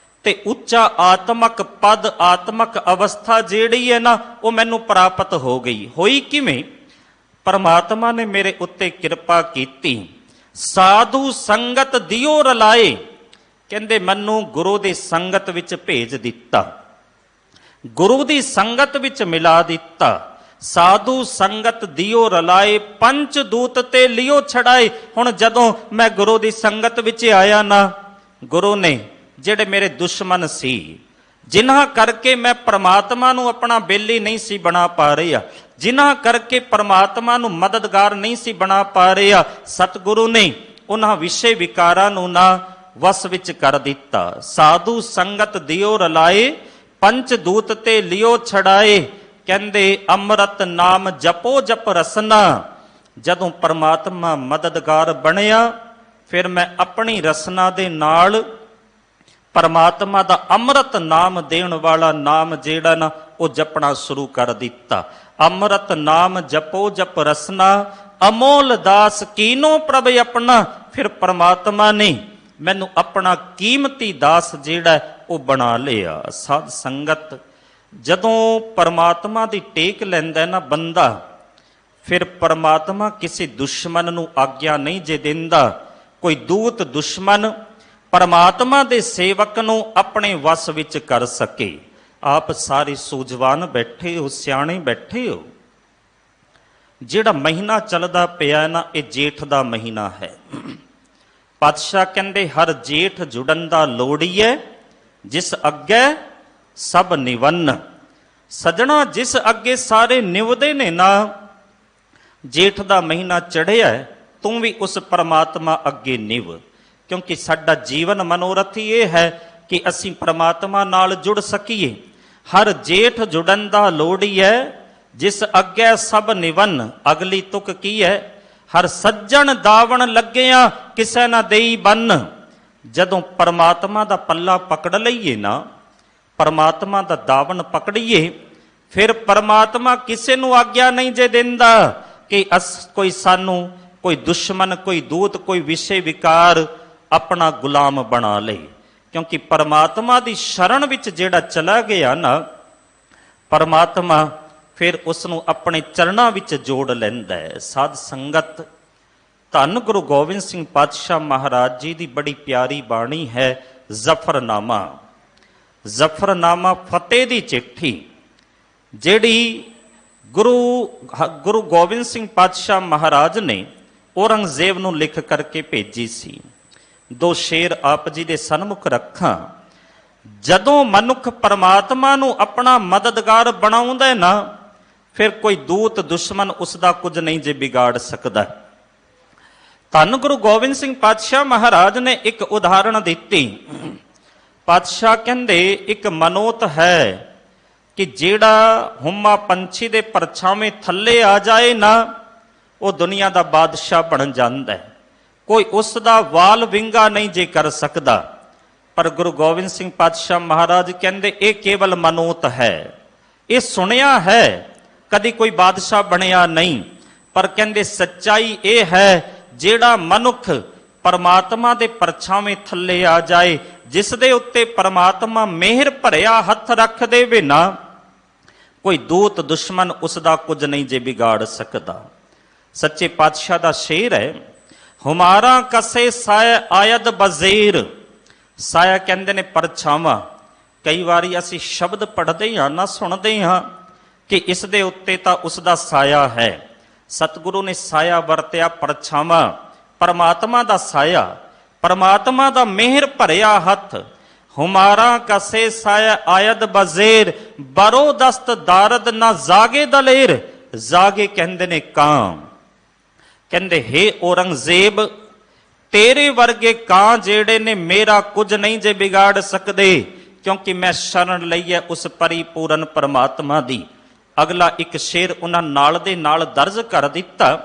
ਤੇ ਉੱਚਾ ਆਤਮਕ ਪਦ, ਆਤਮਕ ਅਵਸਥਾ ਜਿਹੜੀ ਹੈ ਨਾ, ਉਹ ਮੈਨੂੰ ਪ੍ਰਾਪਤ ਹੋ ਗਈ। ਹੋਈ ਕਿਵੇਂ? ਪਰਮਾਤਮਾ ਨੇ ਮੇਰੇ ਉੱਤੇ ਕਿਰਪਾ ਕੀਤੀ। ਸਾਧੂ ਸੰਗਤ ਦਿਓ ਰਲਾਏ। ਕਹਿੰਦੇ ਮੈਨੂੰ ਗੁਰੂ ਦੀ ਸੰਗਤ ਵਿੱਚ ਭੇਜ ਦਿੱਤਾ, ਗੁਰੂ ਦੀ ਸੰਗਤ ਵਿੱਚ ਮਿਲਾ ਦਿੱਤਾ। ਸਾਧੂ ਸੰਗਤ ਦਿਓ ਰਲਾਏ, ਪੰਚ ਦੂਤ ਤੇ ਲਿਓ ਛੜਾਏ। ਹੁਣ ਜਦੋਂ ਮੈਂ ਗੁਰੂ ਦੀ ਸੰਗਤ ਵਿੱਚ ਆਇਆ ਨਾ, ਗੁਰੂ ਨੇ ਜਿਹੜੇ ਮੇਰੇ ਦੁਸ਼ਮਣ ਸੀ, ਜਿਨ੍ਹਾਂ ਕਰਕੇ ਮੈਂ ਪਰਮਾਤਮਾ ਨੂੰ ਆਪਣਾ ਬੇਲੀ ਨਹੀਂ ਸੀ ਬਣਾ ਪਾ ਰਿਹਾ, ਜਿਨ੍ਹਾਂ ਕਰਕੇ ਪਰਮਾਤਮਾ ਨੂੰ ਮਦਦਗਾਰ ਨਹੀਂ ਸੀ ਬਣਾ ਪਾ ਰਿਹਾ, ਸਤਿਗੁਰੂ ਨੇ ਉਹਨਾਂ ਵਿਸ਼ੇ ਵਿਕਾਰਾਂ ਨੂੰ ਨਾ ਵਸ ਵਿੱਚ ਕਰ ਦਿੱਤਾ। ਸਾਧੂ ਸੰਗਤ ਦਿਓ ਰਲਾਏ, ਪੰਚ ਦੂਤ ਤੇ ਲਿਓ ਛੜਾਏ। ਕਹਿੰਦੇ ਅੰਮ੍ਰਿਤ ਨਾਮ ਜਪੋ ਜਪ ਰਸਨਾ। ਜਦੋਂ ਪਰਮਾਤਮਾ ਮਦਦਗਾਰ ਬਣਿਆ, ਫਿਰ ਮੈਂ ਆਪਣੀ ਰਸਨਾ ਦੇ ਨਾਲ ਪਰਮਾਤਮਾ ਦਾ ਅੰਮ੍ਰਿਤ ਨਾਮ ਦੇਣ ਵਾਲਾ ਨਾਮ ਜਿਹੜਾ ਨਾ, ਉਹ ਜਪਣਾ ਸ਼ੁਰੂ ਕਰ ਦਿੱਤਾ। ਅੰਮ੍ਰਿਤ ਨਾਮ ਜਪੋ ਜਪ ਰਸਨਾ, ਅਮੋਲ ਦਾਸ ਕੀਨੋ ਪ੍ਰਭ ਆਪਣਾ। ਫਿਰ ਪਰਮਾਤਮਾ ਨੇ ਮੈਨੂੰ ਆਪਣਾ ਕੀਮਤੀ ਦਾਸ ਜਿਹੜਾ ਉਹ ਬਣਾ ਲਿਆ। ਸਾਧ ਸੰਗਤ, ਜਦੋਂ ਪਰਮਾਤਮਾ ਦੀ ਟੇਕ ਲੈਂਦਾ ਨਾ ਬੰਦਾ, ਫਿਰ ਪਰਮਾਤਮਾ ਕਿਸੇ ਦੁਸ਼ਮਣ ਨੂੰ ਆਗਿਆ ਨਹੀਂ ਜੇ ਦਿੰਦਾ। ਕੋਈ ਦੂਤ ਦੁਸ਼ਮਣ ਪਰਮਾਤਮਾ ਦੇ ਸੇਵਕ ਨੂੰ ਆਪਣੇ ਵਸ ਵਿੱਚ ਕਰ ਸਕੇ। ਆਪ ਸਾਰੇ ਸੂਝਵਾਨ ਬੈਠੇ ਹੋ, ਸਿਆਣੇ ਬੈਠੇ ਹੋ। ਜਿਹੜਾ ਮਹੀਨਾ ਚੱਲਦਾ ਪਿਆ ਨਾ, ਇਹ ਜੇਠ ਦਾ ਮਹੀਨਾ ਹੈ। ਪਾਤਸ਼ਾਹ ਕਹਿੰਦੇ ਹਰ ਜੇਠ ਜੁੜਨ ਦਾ ਲੋੜੀਐ, ਜਿਸ ਅੱਗੇ ਸਭ ਨਿਵੰਨ। ਸਜਣਾ, ਜਿਸ ਅੱਗੇ ਸਾਰੇ ਨਿਵਦੇ ਨੇ ਨਾ, ਜੇਠ ਦਾ ਮਹੀਨਾ ਚੜ੍ਹਿਆ, ਤੂੰ ਵੀ ਉਸ ਪਰਮਾਤਮਾ ਅੱਗੇ ਨਿਵ। ਕਿਉਂਕਿ ਸਾਡਾ ਜੀਵਨ ਮਨੋਰਥ ਹੀ ਇਹ ਹੈ ਕਿ ਅਸੀਂ ਪਰਮਾਤਮਾ ਨਾਲ ਜੁੜ ਸਕੀਏ। ਹਰ ਜੇਠ ਜੁੜਨ ਦਾ ਲੋੜੀਐ, ਜਿਸ ਅੱਗੇ ਸਭ ਨਿਵੰਨ। ਅਗਲੀ ਤੁਕ ਕੀ ਹੈ? ਹਰ ਸੱਜਣ ਦਾਵਣ ਲੱਗਿਆ, ਕਿਸੇ ਨਾ ਦੇਈ ਬੰਨ। ਜਦੋਂ ਪਰਮਾਤਮਾ ਦਾ ਪੱਲਾ ਪਕੜ ਲਈਏ ਨਾ, ਪਰਮਾਤਮਾ ਦਾ ਦਾਵਣ ਪਕੜੀਏ, ਫਿਰ ਪਰਮਾਤਮਾ ਕਿਸੇ ਨੂੰ ਆਗਿਆ ਨਹੀਂ ਜੇ ਦਿੰਦਾ ਕਿ ਕੋਈ ਸਾਨੂੰ ਕੋਈ ਦੁਸ਼ਮਣ, ਕੋਈ ਦੂਤ, ਕੋਈ ਵਿਸ਼ੇ ਵਿਕਾਰ ਆਪਣਾ ਗੁਲਾਮ ਬਣਾ ਲਏ। ਕਿਉਂਕਿ ਪਰਮਾਤਮਾ ਦੀ ਸ਼ਰਨ ਵਿੱਚ ਜਿਹੜਾ ਚਲਾ ਗਿਆ ਨਾ, ਪਰਮਾਤਮਾ ਫਿਰ ਉਸ ਨੂੰ ਆਪਣੇ ਚਰਨਾਂ ਵਿੱਚ ਜੋੜ ਲੈਂਦਾ ਹੈ। ਸਾਧ ਸੰਗਤ, ਧੰਨ ਗੁਰੂ ਗੋਬਿੰਦ ਸਿੰਘ ਪਾਤਸ਼ਾਹ ਮਹਾਰਾਜ ਜੀ ਦੀ ਬੜੀ ਪਿਆਰੀ ਬਾਣੀ ਹੈ ਜ਼ਫਰਨਾਮਾ। ਜ਼ਫਰਨਾਮਾ ਫਤਿਹ ਦੀ ਚਿੱਠੀ, ਜਿਹੜੀ ਗੁਰੂ ਗੋਬਿੰਦ ਸਿੰਘ ਪਾਤਸ਼ਾਹ ਮਹਾਰਾਜ ਨੇ ਔਰੰਗਜ਼ੇਬ ਨੂੰ ਲਿਖ ਕਰਕੇ ਭੇਜੀ ਸੀ। ਦੋ ਸ਼ੇਰ ਆਪ ਜੀ ਦੇ ਸਨਮੁਖ ਰੱਖਾਂ। ਜਦੋਂ ਮਨੁੱਖ ਪਰਮਾਤਮਾ ਨੂੰ ਆਪਣਾ ਮਦਦਗਾਰ ਬਣਾਉਂਦਾ ਨਾ, ਫਿਰ ਕੋਈ ਦੂਤ ਦੁਸ਼ਮਣ ਉਸ ਦਾ ਕੁਝ ਨਹੀਂ ਜੇ ਵਿਗਾੜ ਸਕਦਾ। ਧੰਨ ਗੁਰੂ ਗੋਬਿੰਦ ਸਿੰਘ ਪਾਤਸ਼ਾਹ ਮਹਾਰਾਜ ਨੇ ਇੱਕ ਉਦਾਹਰਣ ਦਿੱਤੀ। ਪਾਤਸ਼ਾਹ ਕਹਿੰਦੇ ਇੱਕ ਮਨੋਤ ਹੈ ਕਿ ਜਿਹੜਾ ਹੁਮਾ ਪੰਛੀ ਦੇ ਪਰਛਾਵੇਂ ਥੱਲੇ ਆ ਜਾਏ ਨਾ, ਉਹ ਦੁਨੀਆ ਦਾ ਬਾਦਸ਼ਾਹ ਬਣ ਜਾਂਦਾ ਹੈ। ਕੋਈ ਉਸ ਦਾ ਵਾਲ ਵਿੰਗਾ ਨਹੀਂ ਜੇ ਕਰ ਸਕਦਾ। ਪਰ ਗੁਰੂ ਗੋਬਿੰਦ ਸਿੰਘ ਪਾਤਸ਼ਾਹ ਮਹਾਰਾਜ ਕਹਿੰਦੇ ਇਹ ਕੇਵਲ ਮਨੋਤ ਹੈ। ਇਹ ਸੁਣਿਆ ਹੈ, ਕਦੀ ਕੋਈ ਬਾਦਸ਼ਾਹ ਬਣਿਆ ਨਹੀਂ। ਪਰ ਕਹਿੰਦੇ ਸੱਚਾਈ ਇਹ ਹੈ, ਜਿਹੜਾ ਮਨੁੱਖ ਪਰਮਾਤਮਾ ਦੇ ਪਰਛਾਵੇਂ ਥੱਲੇ ਆ ਜਾਏ, ਜਿਸ ਦੇ ਉੱਤੇ ਪਰਮਾਤਮਾ ਮਿਹਰ ਭਰਿਆ ਹੱਥ ਰੱਖ ਦੇਵੇ ਨਾ, ਕੋਈ ਦੂਤ ਦੁਸ਼ਮਣ ਉਸ ਦਾ ਕੁਝ ਨਹੀਂ ਜੇ ਵਿਗਾੜ ਸਕਦਾ। ਸੱਚੇ ਪਾਤਸ਼ਾਹ ਦਾ ਸ਼ੇਰ ਹੈ, ਹੁਮਾਰਾ ਕਸੇ ਸਾਇ ਆਇਦ ਬਜ਼ੀਰ। ਸਾਇਆ ਕਹਿੰਦੇ ਨੇ ਪਰਛਾਵਾਂ। ਕਈ ਵਾਰੀ ਅਸੀਂ ਸ਼ਬਦ ਪੜ੍ਹਦੇ ਹਾਂ ਨਾ, ਸੁਣਦੇ ਹਾਂ ਕਿ ਇਸ ਦੇ ਉੱਤੇ ਤਾਂ ਉਸ ਦਾ ਸਾਇਆ ਹੈ। ਸਤਿਗੁਰੂ ਨੇ ਸਾਇਆ ਵਰਤਿਆ ਪਰਛਾਵਾਂ, ਪਰਮਾਤਮਾ ਦਾ ਸਾਇਆ, ਪਰਮਾਤਮਾ ਦਾ ਮਿਹਰ ਭਰਿਆ ਹੱਥ। ਹੁਮਾਰਾ ਕਸੇ ਸਾਇ ਆਇਦ ਬਜ਼ੀਰ, ਬਰੋ ਦਸਤ ਦਾਰਦ ਨਾ ਜਾਗੇ ਦਲੇਰ। ਜਾਗੇ ਕਹਿੰਦੇ ਨੇ ਕਾਂ। ਕਹਿੰਦੇ ਹੇ ਔਰੰਗਜ਼ੇਬ, ਤੇਰੇ ਵਰਗੇ ਕਾਂ ਜਿਹੜੇ ਨੇ ਮੇਰਾ ਕੁਝ ਨਹੀਂ ਜੇ ਵਿਗਾੜ ਸਕਦੇ, ਕਿਉਂਕਿ ਮੈਂ ਸ਼ਰਨ ਲਈ ਹੈ ਉਸ ਪਰਿਪੂਰਨ ਪਰਮਾਤਮਾ ਦੀ। ਅਗਲਾ ਇੱਕ ਸ਼ੇਰ ਉਹਨਾਂ ਨਾਲ ਦੇ ਨਾਲ ਦਰਜ ਕਰ ਦਿੱਤਾ।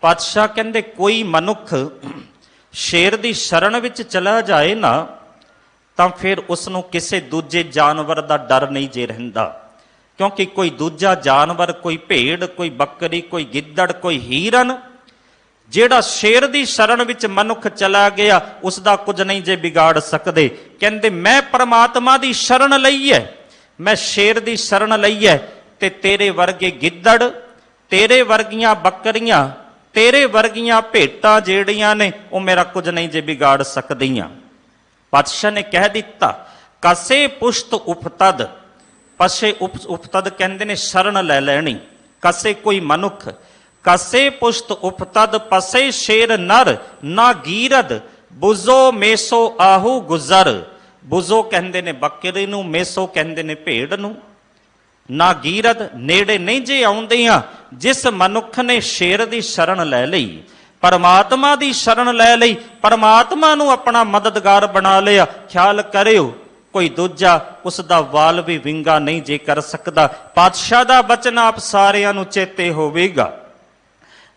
ਪਾਤਸ਼ਾਹ ਕਹਿੰਦੇ ਕੋਈ ਮਨੁੱਖ ਸ਼ੇਰ ਦੀ ਸ਼ਰਨ ਵਿੱਚ ਚਲਾ ਜਾਏ ਨਾ, ਤਾਂ ਫਿਰ ਉਸ ਨੂੰ ਕਿਸੇ ਦੂਜੇ ਜਾਨਵਰ ਦਾ ਡਰ ਨਹੀਂ ਜੇ ਰਹਿੰਦਾ। ਕਿਉਂਕਿ ਕੋਈ ਦੂਜਾ ਜਾਨਵਰ, ਕੋਈ ਭੇਡ, ਕੋਈ ਬੱਕਰੀ, ਕੋਈ ਗਿੱਦੜ, ਕੋਈ ਹੀਰਨ, ਜਿਹੜਾ ਸ਼ੇਰ ਦੀ ਸ਼ਰਨ ਵਿੱਚ ਮਨੁੱਖ ਚਲਾ ਗਿਆ, ਉਸ ਦਾ ਕੁਝ ਨਹੀਂ ਜੇ ਵਿਗਾੜ ਸਕਦੇ। ਕਹਿੰਦੇ ਮੈਂ ਪਰਮਾਤਮਾ ਦੀ ਸ਼ਰਨ ਲਈ ਹੈ, ਮੈਂ ਸ਼ੇਰ ਦੀ ਸ਼ਰਨ ਲਈ ਹੈ, ਤੇ ਤੇਰੇ ਵਰਗੇ ਗਿੱਦੜ, ਤੇਰੇ ਵਰਗੀਆਂ ਬੱਕਰੀਆਂ, ਤੇਰੇ ਵਰਗੀਆਂ ਭੇਟਾਂ ਜਿਹੜੀਆਂ ਨੇ, ਉਹ ਮੇਰਾ ਕੁਝ ਨਹੀਂ ਜੇ ਵਿਗਾੜ ਸਕਦੀਆਂ। ਪਾਤਸ਼ਾਹ ਨੇ ਕਹਿ ਦਿੱਤਾ, ਕਸੇ ਪੁਸ਼ਤ ਉਪਤਦ। ਪਸੇ ਉਪਤਦ ਕਹਿੰਦੇ ਨੇ ਸ਼ਰਨ ਲੈ ਲੈਣੀ। ਕਸੇ ਕੋਈ ਮਨੁੱਖ, ਕਸੇ ਪੁਸ਼ਤ ਉਪਤਦ ਪਸੇ ਸ਼ੇਰ ਨਰ ਨਾ ਗੀਰਦ, ਬੁਜ਼ੋ ਮੇਸੋ ਆਹੂ ਗੁਜ਼ਰ। ਬੁਜ਼ੋ ਕਹਿੰਦੇ ਨੇ ਬੱਕਰੀ ਨੂੰ, ਮੇਸੋ ਕਹਿੰਦੇ ਨੇ ਭੇਡ ਨੂੰ। ਨਾ ਗੀਰਦ, ਨੇੜੇ ਨਹੀਂ ਜੇ ਆਉਂਦੀਆਂ। ਜਿਸ ਮਨੁੱਖ ਨੇ ਸ਼ੇਰ ਦੀ ਸ਼ਰਨ ਲੈ ਲਈ, ਪਰਮਾਤਮਾ ਦੀ ਸ਼ਰਨ ਲੈ ਲਈ, ਪਰਮਾਤਮਾ ਨੂੰ ਆਪਣਾ ਮਦਦਗਾਰ ਬਣਾ ਲਿਆ, ਖਿਆਲ ਕਰਿਓ ਕੋਈ ਦੂਜਾ ਉਸ ਦਾ ਵਾਲ ਵੀ ਵਿੰਗਾ ਨਹੀਂ ਜੇ ਕਰ ਸਕਦਾ। ਪਾਤਸ਼ਾਹ ਦਾ ਬਚਨ ਆਪ ਸਾਰਿਆਂ ਨੂੰ ਚੇਤੇ ਹੋਵੇਗਾ,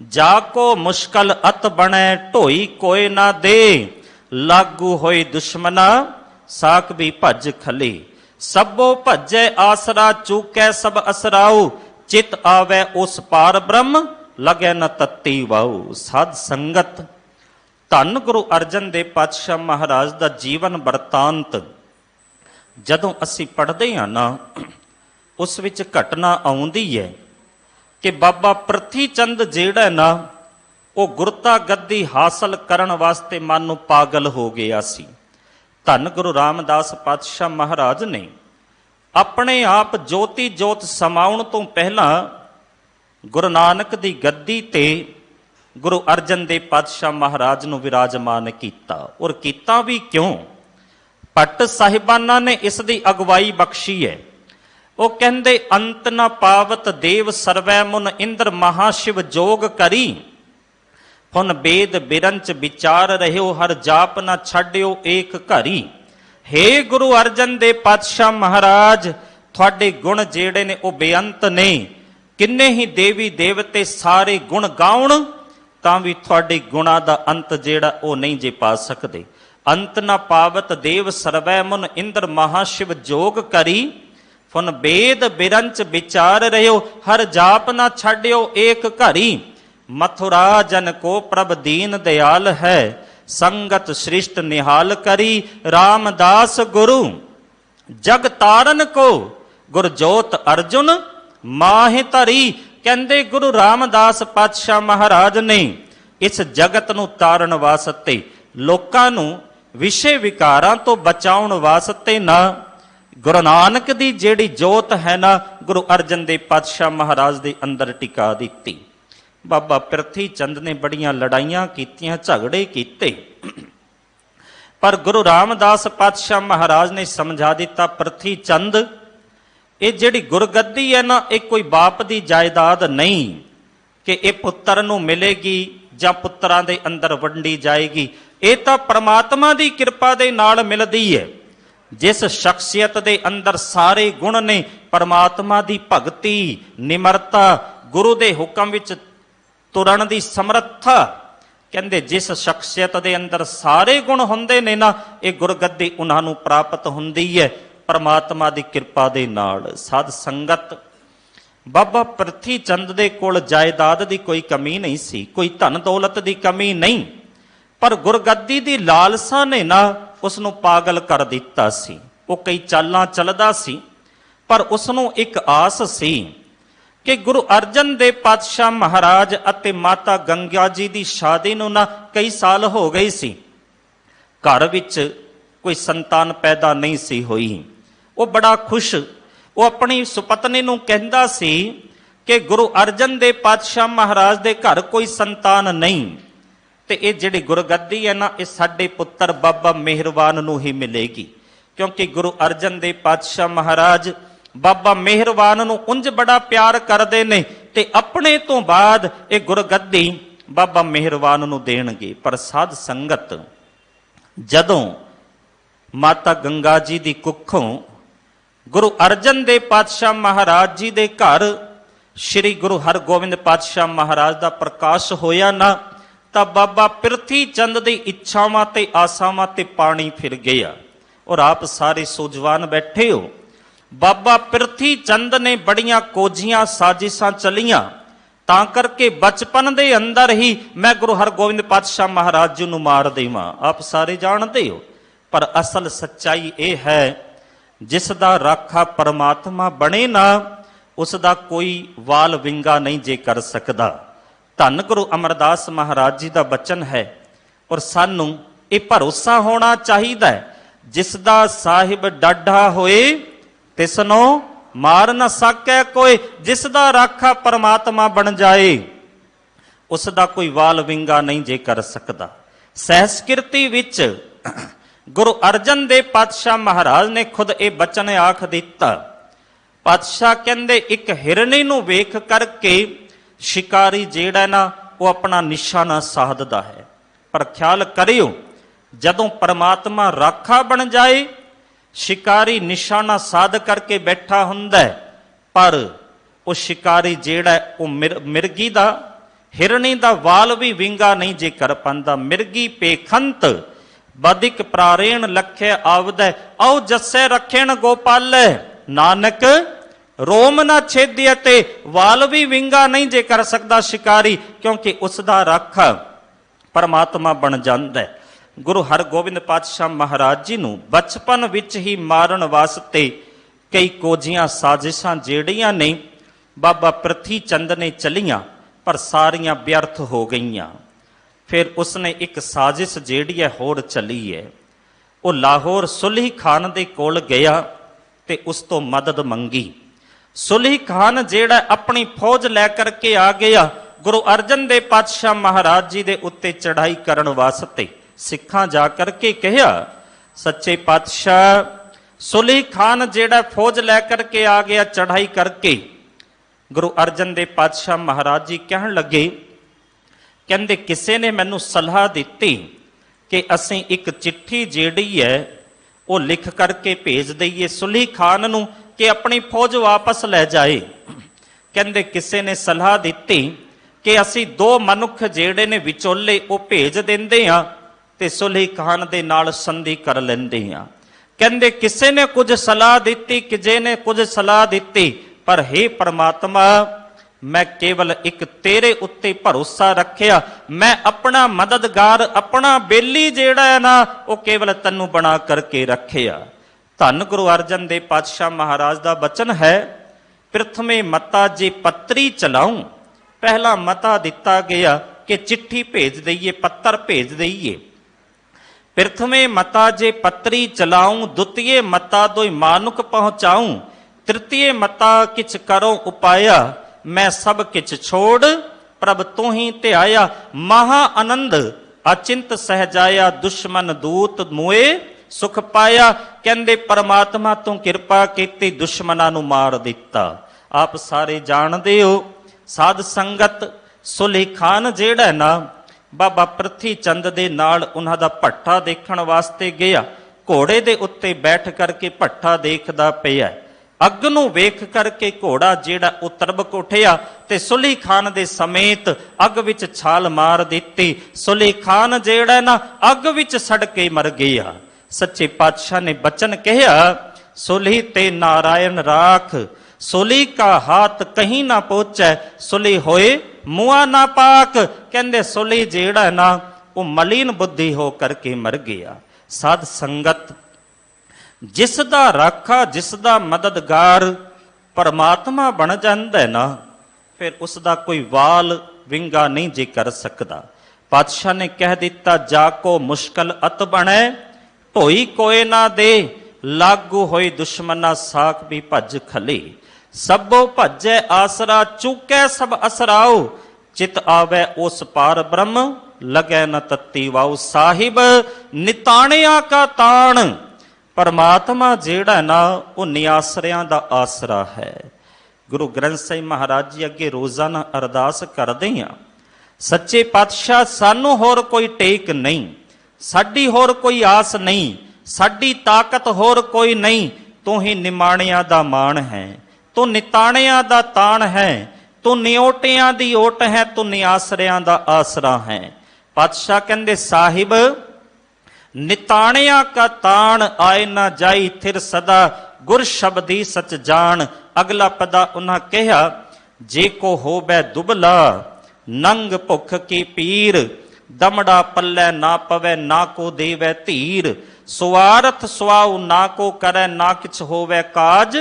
ਜਾ ਕੋ ਮੁਸ਼ਕਲ ਅਤ ਬਣੈ ਢੋਈ ਕੋਏ ਨਾ ਦੇ, ਲਾਗੂ ਹੋਏ ਦੁਸ਼ਮਨਾ ਸਾਕ ਵੀ ਭੱਜ ਖਲੇ। ਸਭੋ ਭੱਜੈ ਆਸਰਾ ਚੂਕੈ ਸਭ ਅਸਰਾਉ, ਚਿਤ ਆਵੈ ਉਸ ਪਾਰ ਬ੍ਰਹਮ ਲਗੈ ਨ ਤੱਤੀ ਵਾਉ। ਸਾਧ ਸੰਗਤ ਧੰਨ ਗੁਰੂ ਅਰਜਨ ਦੇਵ ਪਾਤਸ਼ਾਹ ਮਹਾਰਾਜ ਦਾ ਜੀਵਨ ਵਰਤਾਂਤ ਜਦੋਂ ਅਸੀਂ ਪੜ੍ਹਦੇ ਹਾਂ ਨਾ, ਉਸ ਵਿੱਚ ਘਟਨਾ ਆਉਂਦੀ ਹੈ ਕਿ ਬਾਬਾ ਪ੍ਰਿਥੀ ਚੰਦ ਜਿਹੜਾ ਨਾ, ਉਹ ਗੁਰਤਾ ਗੱਦੀ ਹਾਸਲ ਕਰਨ ਵਾਸਤੇ ਮਨ ਨੂੰ ਪਾਗਲ ਹੋ ਗਿਆ ਸੀ। ਧੰਨ ਗੁਰੂ ਰਾਮਦਾਸ ਪਾਤਸ਼ਾਹ ਮਹਾਰਾਜ ਨੇ ਆਪਣੇ ਆਪ ਜੋਤੀ ਜੋਤ ਸਮਾਉਣ ਤੋਂ ਪਹਿਲਾਂ ਗੁਰੂ ਨਾਨਕ ਦੀ ਗੱਦੀ ਤੇ ਗੁਰੂ ਅਰਜਨ ਦੇਵ ਪਾਤਸ਼ਾਹ ਮਹਾਰਾਜ ਨੂੰ ਵਿਰਾਜਮਾਨ ਕੀਤਾ। ਔਰ ਕੀਤਾ ਵੀ ਕਿਉਂ? ਭੱਟ ਸਾਹਿਬਾਨਾਂ ਨੇ ਇਸ ਦੀ ਅਗਵਾਈ ਬਖਸ਼ੀ ਹੈ। ਉਹ ਕਹਿੰਦੇ, ਅੰਤ ਨ ਪਾਵਤ ਦੇਵ ਸਰਵੈ ਮੁਨ ਇੰਦਰ ਮਹਾਸ਼ਿਵ ਜੋਗ ਕਰੀ, ਹੁਣ ਬੇਦ ਬਿਰੰਚ ਵਿਚਾਰ ਰਹਿਓ ਹਰ ਜਾਪ ਨਾ ਛੱਡਿਓ ਏਕ ਘਰੀ। ਹੇ ਗੁਰੂ ਅਰਜਨ ਦੇਵ ਪਾਤਸ਼ਾਹ ਮਹਾਰਾਜ, ਤੁਹਾਡੇ ਗੁਣ ਜਿਹੜੇ ਨੇ ਉਹ ਬੇਅੰਤ ਨੇ। ਕਿੰਨੇ ਹੀ ਦੇਵੀ ਦੇਵਤੇ ਸਾਰੇ ਗੁਣ ਗਾਉਣ ਤਾਂ ਵੀ ਤੁਹਾਡੇ ਗੁਣਾਂ ਦਾ ਅੰਤ ਜਿਹੜਾ ਉਹ ਨਹੀਂ ਜੇ ਪਾ ਸਕਦੇ। ਅੰਤ ਨਾ ਪਾਵਤ ਦੇਵ ਸਰਵੈ ਮੁਨ ਇੰਦਰ ਮਹਾਸ਼ਿਵ ਜੋਗ ਕਰੀ, ਹੁਣ ਬੇਦ ਬਿਰੰਚ ਵਿਚਾਰ ਰਹਿਓ ਹਰ ਜਾਪ ਨਾ ਛੱਡਿਓ ਏਕ ਘਰੀ। ਮਥੁਰਾ ਜਨ ਕੋ ਪ੍ਰਭ ਦੀਨ ਦਿਆਲ ਹੈ, ਸੰਗਤ ਸ੍ਰਿਸ਼ਟ ਨਿਹਾਲ ਕਰੀ। ਰਾਮਦਾਸ ਗੁਰੂ ਜਗ ਤਾਰਨ ਕੋ, ਗੁਰ ਜੋਤ ਅਰਜੁਨ ਮਾਹਿ ਧਰੀ। ਕਹਿੰਦੇ ਗੁਰੂ ਰਾਮਦਾਸ ਪਾਤਸ਼ਾਹ ਮਹਾਰਾਜ ਨੇ ਇਸ ਜਗਤ ਨੂੰ ਤਾਰਨ ਵਾਸਤੇ, ਲੋਕਾਂ ਨੂੰ ਵਿਸ਼ੇ ਵਿਕਾਰਾਂ ਤੋਂ ਬਚਾਉਣ ਵਾਸਤੇ ਨਾ, ਗੁਰੂ ਨਾਨਕ ਦੀ ਜਿਹੜੀ ਜੋਤ ਹੈ ਨਾ, ਗੁਰੂ ਅਰਜਨ ਦੇਵ ਪਾਤਸ਼ਾਹ ਮਹਾਰਾਜ ਦੇ ਅੰਦਰ ਟਿਕਾ ਦਿੱਤੀ। ਬਾਬਾ ਪ੍ਰਿਥੀ ਚੰਦ ਨੇ ਬੜੀਆਂ ਲੜਾਈਆਂ ਕੀਤੀਆਂ, ਝਗੜੇ ਕੀਤੇ, ਪਰ ਗੁਰੂ ਰਾਮਦਾਸ ਪਾਤਸ਼ਾਹ ਮਹਾਰਾਜ ਨੇ ਸਮਝਾ ਦਿੱਤਾ, ਪ੍ਰਿਥੀ ਚੰਦ, ਇਹ ਜਿਹੜੀ ਗੁਰਗੱਦੀ ਹੈ ਨਾ, ਇਹ ਕੋਈ ਬਾਪ ਦੀ ਜਾਇਦਾਦ ਨਹੀਂ ਕਿ ਇਹ ਪੁੱਤਰ ਨੂੰ ਮਿਲੇਗੀ ਜਾਂ ਪੁੱਤਰਾਂ ਦੇ ਅੰਦਰ ਵੰਡੀ ਜਾਏਗੀ। ਇਹ ਤਾਂ ਪ੍ਰਮਾਤਮਾ ਦੀ ਕਿਰਪਾ ਦੇ ਨਾਲ ਮਿਲਦੀ ਹੈ। ਜਿਸ ਸ਼ਖਸੀਅਤ ਦੇ ਅੰਦਰ ਸਾਰੇ ਗੁਣ ਨੇ, ਪ੍ਰਮਾਤਮਾ ਦੀ ਭਗਤੀ, ਨਿਮਰਤਾ, ਗੁਰੂ ਦੇ ਹੁਕਮ ਵਿੱਚ ਤੁਰਨ ਦੀ ਸਮਰੱਥਾ, ਕਹਿੰਦੇ ਜਿਸ ਸ਼ਖਸੀਅਤ ਦੇ ਅੰਦਰ ਸਾਰੇ ਗੁਣ ਹੁੰਦੇ ਨੇ ਨਾ, ਇਹ ਗੁਰਗੱਦੀ ਉਹਨਾਂ ਨੂੰ ਪ੍ਰਾਪਤ ਹੁੰਦੀ ਹੈ ਪਰਮਾਤਮਾ ਦੀ ਕਿਰਪਾ ਦੇ ਨਾਲ। ਸਾਧ ਸੰਗਤ, ਬਾਬਾ ਪ੍ਰਿਥੀ ਚੰਦ ਦੇ ਕੋਲ ਜਾਇਦਾਦ ਦੀ ਕੋਈ ਕਮੀ ਨਹੀਂ ਸੀ, ਕੋਈ ਧਨ ਦੌਲਤ ਦੀ ਕਮੀ ਨਹੀਂ, ਪਰ ਗੁਰਗੱਦੀ ਦੀ ਲਾਲਸਾ ਨੇ ਨਾ ਉਸ ਨੂੰ ਪਾਗਲ ਕਰ ਦਿੱਤਾ ਸੀ। ਉਹ ਕਈ ਚਾਲਾਂ ਚੱਲਦਾ ਸੀ, ਪਰ ਉਸ ਨੂੰ ਇੱਕ ਆਸ ਸੀ ਕਿ ਗੁਰੂ ਅਰਜਨ ਦੇਵ ਪਾਤਸ਼ਾਹ ਮਹਾਰਾਜ ਅਤੇ ਮਾਤਾ ਗੰਗਾ ਜੀ ਦੀ ਸ਼ਾਦੀ ਨੂੰ ਨਾ ਕਈ ਸਾਲ ਹੋ ਗਏ ਸੀ, ਘਰ ਵਿੱਚ ਕੋਈ ਸੰਤਾਨ ਪੈਦਾ ਨਹੀਂ ਸੀ ਹੋਈ। ਉਹ ਬੜਾ ਖੁਸ਼, ਉਹ ਆਪਣੀ ਸੁਪਤਨੀ ਨੂੰ ਕਹਿੰਦਾ ਸੀ ਕਿ ਗੁਰੂ ਅਰਜਨ ਦੇਵ ਪਾਤਸ਼ਾਹ ਮਹਾਰਾਜ ਦੇ ਘਰ ਕੋਈ ਸੰਤਾਨ ਨਹੀਂ, ਤੇ ਇਹ ਜਿਹੜੀ ਗੁਰਗੱਦੀ ਹੈ ਨਾ, ਇਹ ਸਾਡੇ ਪੁੱਤਰ ਬਾਬਾ ਮਿਹਰਬਾਨ ਨੂੰ ਹੀ ਮਿਲੇਗੀ, ਕਿਉਂਕਿ ਗੁਰੂ ਅਰਜਨ ਦੇਵ ਪਾਤਸ਼ਾਹ ਮਹਾਰਾਜ ਬਾਬਾ ਮਿਹਰਬਾਨ ਨੂੰ ਉਂਝ ਬੜਾ ਪਿਆਰ ਕਰਦੇ ਨੇ, ਤੇ ਆਪਣੇ ਤੋਂ ਬਾਅਦ ਇਹ ਗੁਰਗੱਦੀ ਬਾਬਾ ਮਿਹਰਬਾਨ ਨੂੰ ਦੇਣਗੇ। ਪਰ ਸਾਧ ਸੰਗਤ, ਜਦੋਂ ਮਾਤਾ ਗੰਗਾ ਜੀ ਦੀ ਕੁੱਖੋਂ ਗੁਰੂ ਅਰਜਨ ਦੇਵ ਪਾਤਸ਼ਾਹ ਮਹਾਰਾਜ ਜੀ ਦੇ ਘਰ ਸ੍ਰੀ ਗੁਰੂ ਹਰਗੋਬਿੰਦ ਪਾਤਸ਼ਾਹ ਮਹਾਰਾਜ ਦਾ ਪ੍ਰਕਾਸ਼ ਹੋਇਆ ਨਾ, ਤਾਂ ਬਾਬਾ ਪ੍ਰਿਥੀ ਚੰਦ ਦੀ ਇੱਛਾਵਾਂ ਤੇ ਆਸਾਵਾਂ ਤੇ ਪਾਣੀ ਫਿਰ ਗਿਆ। ਔਰ ਆਪ ਸਾਰੇ ਸੂਝਵਾਨ ਬੈਠੇ ਹੋ। ਬਾਬਾ ਪ੍ਰਿਥੀ ਚੰਦ ਨੇ ਬੜੀਆਂ ਕੋਝੀਆਂ ਸਾਜ਼ਿਸ਼ਾਂ ਚਲੀਆਂ, ਤਾਂ ਕਰਕੇ ਬਚਪਨ ਦੇ ਅੰਦਰ ਹੀ ਮੈਂ ਗੁਰੂ ਹਰਗੋਬਿੰਦ ਪਾਤਸ਼ਾਹ ਮਹਾਰਾਜ ਜੀ ਨੂੰ ਮਾਰ ਦੇਵਾਂ, ਆਪ ਸਾਰੇ ਜਾਣਦੇ ਹੋ। ਪਰ ਅਸਲ ਸੱਚਾਈ ਇਹ ਹੈ, ਜਿਸ ਦਾ ਰਾਖਾ ਪਰਮਾਤਮਾ ਬਣੇ ਨਾ, ਉਸ ਦਾ ਕੋਈ ਵਾਲ ਵਿੰਗਾ ਨਹੀਂ ਜੇ ਕਰ ਸਕਦਾ। ਧੰਨ ਗੁਰੂ ਅਮਰਦਾਸ ਮਹਾਰਾਜ ਜੀ ਦਾ ਬਚਨ ਹੈ, ਔਰ ਸਾਨੂੰ ਇਹ ਭਰੋਸਾ ਹੋਣਾ ਚਾਹੀਦਾ ਹੈ, ਜਿਸ ਦਾ ਸਾਹਿਬ ਡਾਢਾ ਹੋਏ ਤਿਸਨੂੰ ਮਾਰ ਨਾ ਸਕੈ ਕੋਈ। ਜਿਸ ਦਾ ਰਾਖਾ ਪਰਮਾਤਮਾ ਬਣ ਜਾਏ, ਉਸ ਦਾ ਕੋਈ ਵਾਲ ਵਿੰਗਾ ਨਹੀਂ ਜੇ ਕਰ ਸਕਦਾ। ਸਹਿਸਕ੍ਰਿਤੀ ਵਿੱਚ ਗੁਰੂ ਅਰਜਨ ਦੇਵ ਪਾਤਸ਼ਾਹ ਮਹਾਰਾਜ ਨੇ ਖੁਦ ਇਹ ਬਚਨ ਆਖ ਦਿੱਤਾ। ਪਾਤਸ਼ਾਹ ਕਹਿੰਦੇ, ਇੱਕ ਹਿਰਨੀ ਨੂੰ ਵੇਖ ਕਰਕੇ ਸ਼ਿਕਾਰੀ ਜਿਹੜਾ ਨਾ, ਉਹ ਆਪਣਾ ਨਿਸ਼ਾਨਾ ਸਾਧਦਾ ਹੈ, ਪਰ ਖਿਆਲ ਕਰਿਓ, ਜਦੋਂ ਪਰਮਾਤਮਾ ਰਾਖਾ ਬਣ ਜਾਏ, ਸ਼ਿਕਾਰੀ ਨਿਸ਼ਾਨਾ ਸਾਧ ਕਰਕੇ ਬੈਠਾ ਹੁੰਦਾ ਹੈ, ਪਰ ਉਹ ਸ਼ਿਕਾਰੀ ਜਿਹੜਾ ਉਹ ਮਿਰਗੀ ਦਾ, ਹਿਰਨੀ ਦਾ ਵਾਲ ਵੀ ਵਿੰਗਾ ਨਹੀਂ ਜੇ ਕਰ ਪਾਉਂਦਾ। ਮਿਰਗੀ ਪੇਖੰਤ ਬਦਿਕ ਪ੍ਰਾਰੇਣ ਲਖੇ ਆਵਦੈ, ਆਉ ਜੱਸੇ ਰੱਖੇਣ ਗੋਪਾਲੈ, ਨਾਨਕ रोम ना छेदिए ते वाल भी विंगा नहीं जे कर सकता शिकारी, क्योंकि उसका राखा परमात्मा बन जाता है। गुरु हरगोबिंद पातशाह महाराज जी नूं बचपन विच ही मारन वास्ते कई कोजियां साजिशां जेड़ियां ने बाबा प्रथी चंद ने चलियां, पर सारियां व्यर्थ हो गईयां। फिर उसने एक साजिश जेड़ी है होर चली है। वो लाहौर सुलही खान दे कोल गया ते उस तो मदद मंगी। सुलही खान जेड़ा अपनी फौज लैकर के आ गया गुरु अर्जन देव पातशाह महाराज जी दे उत्ते चढ़ाई करन वास्ते। सिखां जा करके कहा, सच्चे पातशाह सुलही खान जेड़ा फौज लैकर के आ गया चढ़ाई करके। गुरु अर्जन देव पातशाह महाराज जी कहन लगे, कहंदे किसी ने मैनू सलाह दी कि असीं एक चिट्ठी जेड़ी है वो लिख करके भेज दईए सुलही खान नूं कि अपनी फौज वापस लै जाए। कहंदे किसी ने सलाह दी कि असीं दो मनुख जेड़े ने विचोले वो भेज देंदे हां ते सुलही खान दे नाल संधि कर लैंदे हां। कहंदे किसी ने कुछ सलाह दी, किसी ने कुछ सलाह दी, पर हे परमात्मा मैं केवल एक तेरे उत्ते भरोसा रखिया। मैं अपना मददगार अपना बेली जेड़ा है ना वो केवल तन्नू बना करके रखिया। धन गुरु अर्जन देव पातशाह महाराज का वचन है, प्रथमे मता जे पत्री चलाऊं। पहला मता दिता गया कि चिट्ठी भेज दईए, पत्तर भेज दईए। प्रथमे मता जे पत्री चलाऊं, द्वितीय मता दोई मानुक पहुंचाऊं, तृतीय मता किछ करो उपाया, मैं सब किछ छोड़ प्रभ तू ही ते आया। महा आनंद अचिंत सहजाया, दुश्मन दूत मुए सुख पाया। कहंदे परमात्मा तू किरपा कीती, दुश्मनां नूं मार दिता। आप सारे जानदे हो साध संगत सुलही खान जेड़ा ना बाबा प्रथी चंद दे नाल उन्हां दा भट्ठा देखण वास्ते गया। घोड़े दे उत्ते बैठ करके भट्ठा देखदा पिया। अग नूं वेख करके घोड़ा जेड़ा उतरबक उठिया ते सुलही खान दे समेत अग विच छाल मार दिती। सुलही खान जेड़ा ना अग विच सड़ के मर गया। सच्चे पातशाह ने बचन कहा, सुलही ते नारायण राख, सुलही का हाथ कहीं ना पहुंचे, सुलही होए मुआ ना पाक। कहंदे सुलही जेड़ा ना वो मलीन बुद्धि हो करके मर गया। साध संगत जिसदा राखा जिसदा मददगार परमात्मा बन जांदा है ना, फिर उसका कोई वाल विंगा नहीं जे कर सकता। पातशाह ने कह दिता, जाको मुश्किल अत बने ढोई कोई ना दे, लागू होई दुश्मना साख भी भज खले। सबो भजै आसरा चूकै सब असराओ, चित आवे उस पार ब्रह्म लगे न तत्ती वाओ। साहिब निताणिया का ताण, परमात्मा जेड़ा ना वो निआसरियां दा आसरा है। गुरु ग्रंथ साहिब महाराज जी अगे रोजाना अरदास करदे हां, सच्चे पातशाह सानू होर कोई टेक नहीं, साडी होर कोई आस नहीं, साडी ताकत होर कोई नहीं। तू ही निमाणिया दा मान है, तू निताणिया दा ताण है, तू निओटिया दी ओट है, तू निआसरियां दा आसरा है। पातशाह कहंदे साहिब निताणिया का ताण आए ना जाई, थिर सदा गुर शब्दी सच जान। अगला पदा उन्हां कहा, जे को होबै दुबला नंग भुख की पीर, दमड़ा पल्लै ना पवै ना को देवै धीर। सुआरथ सुआऊ ना को करै ना किछ होवै काज,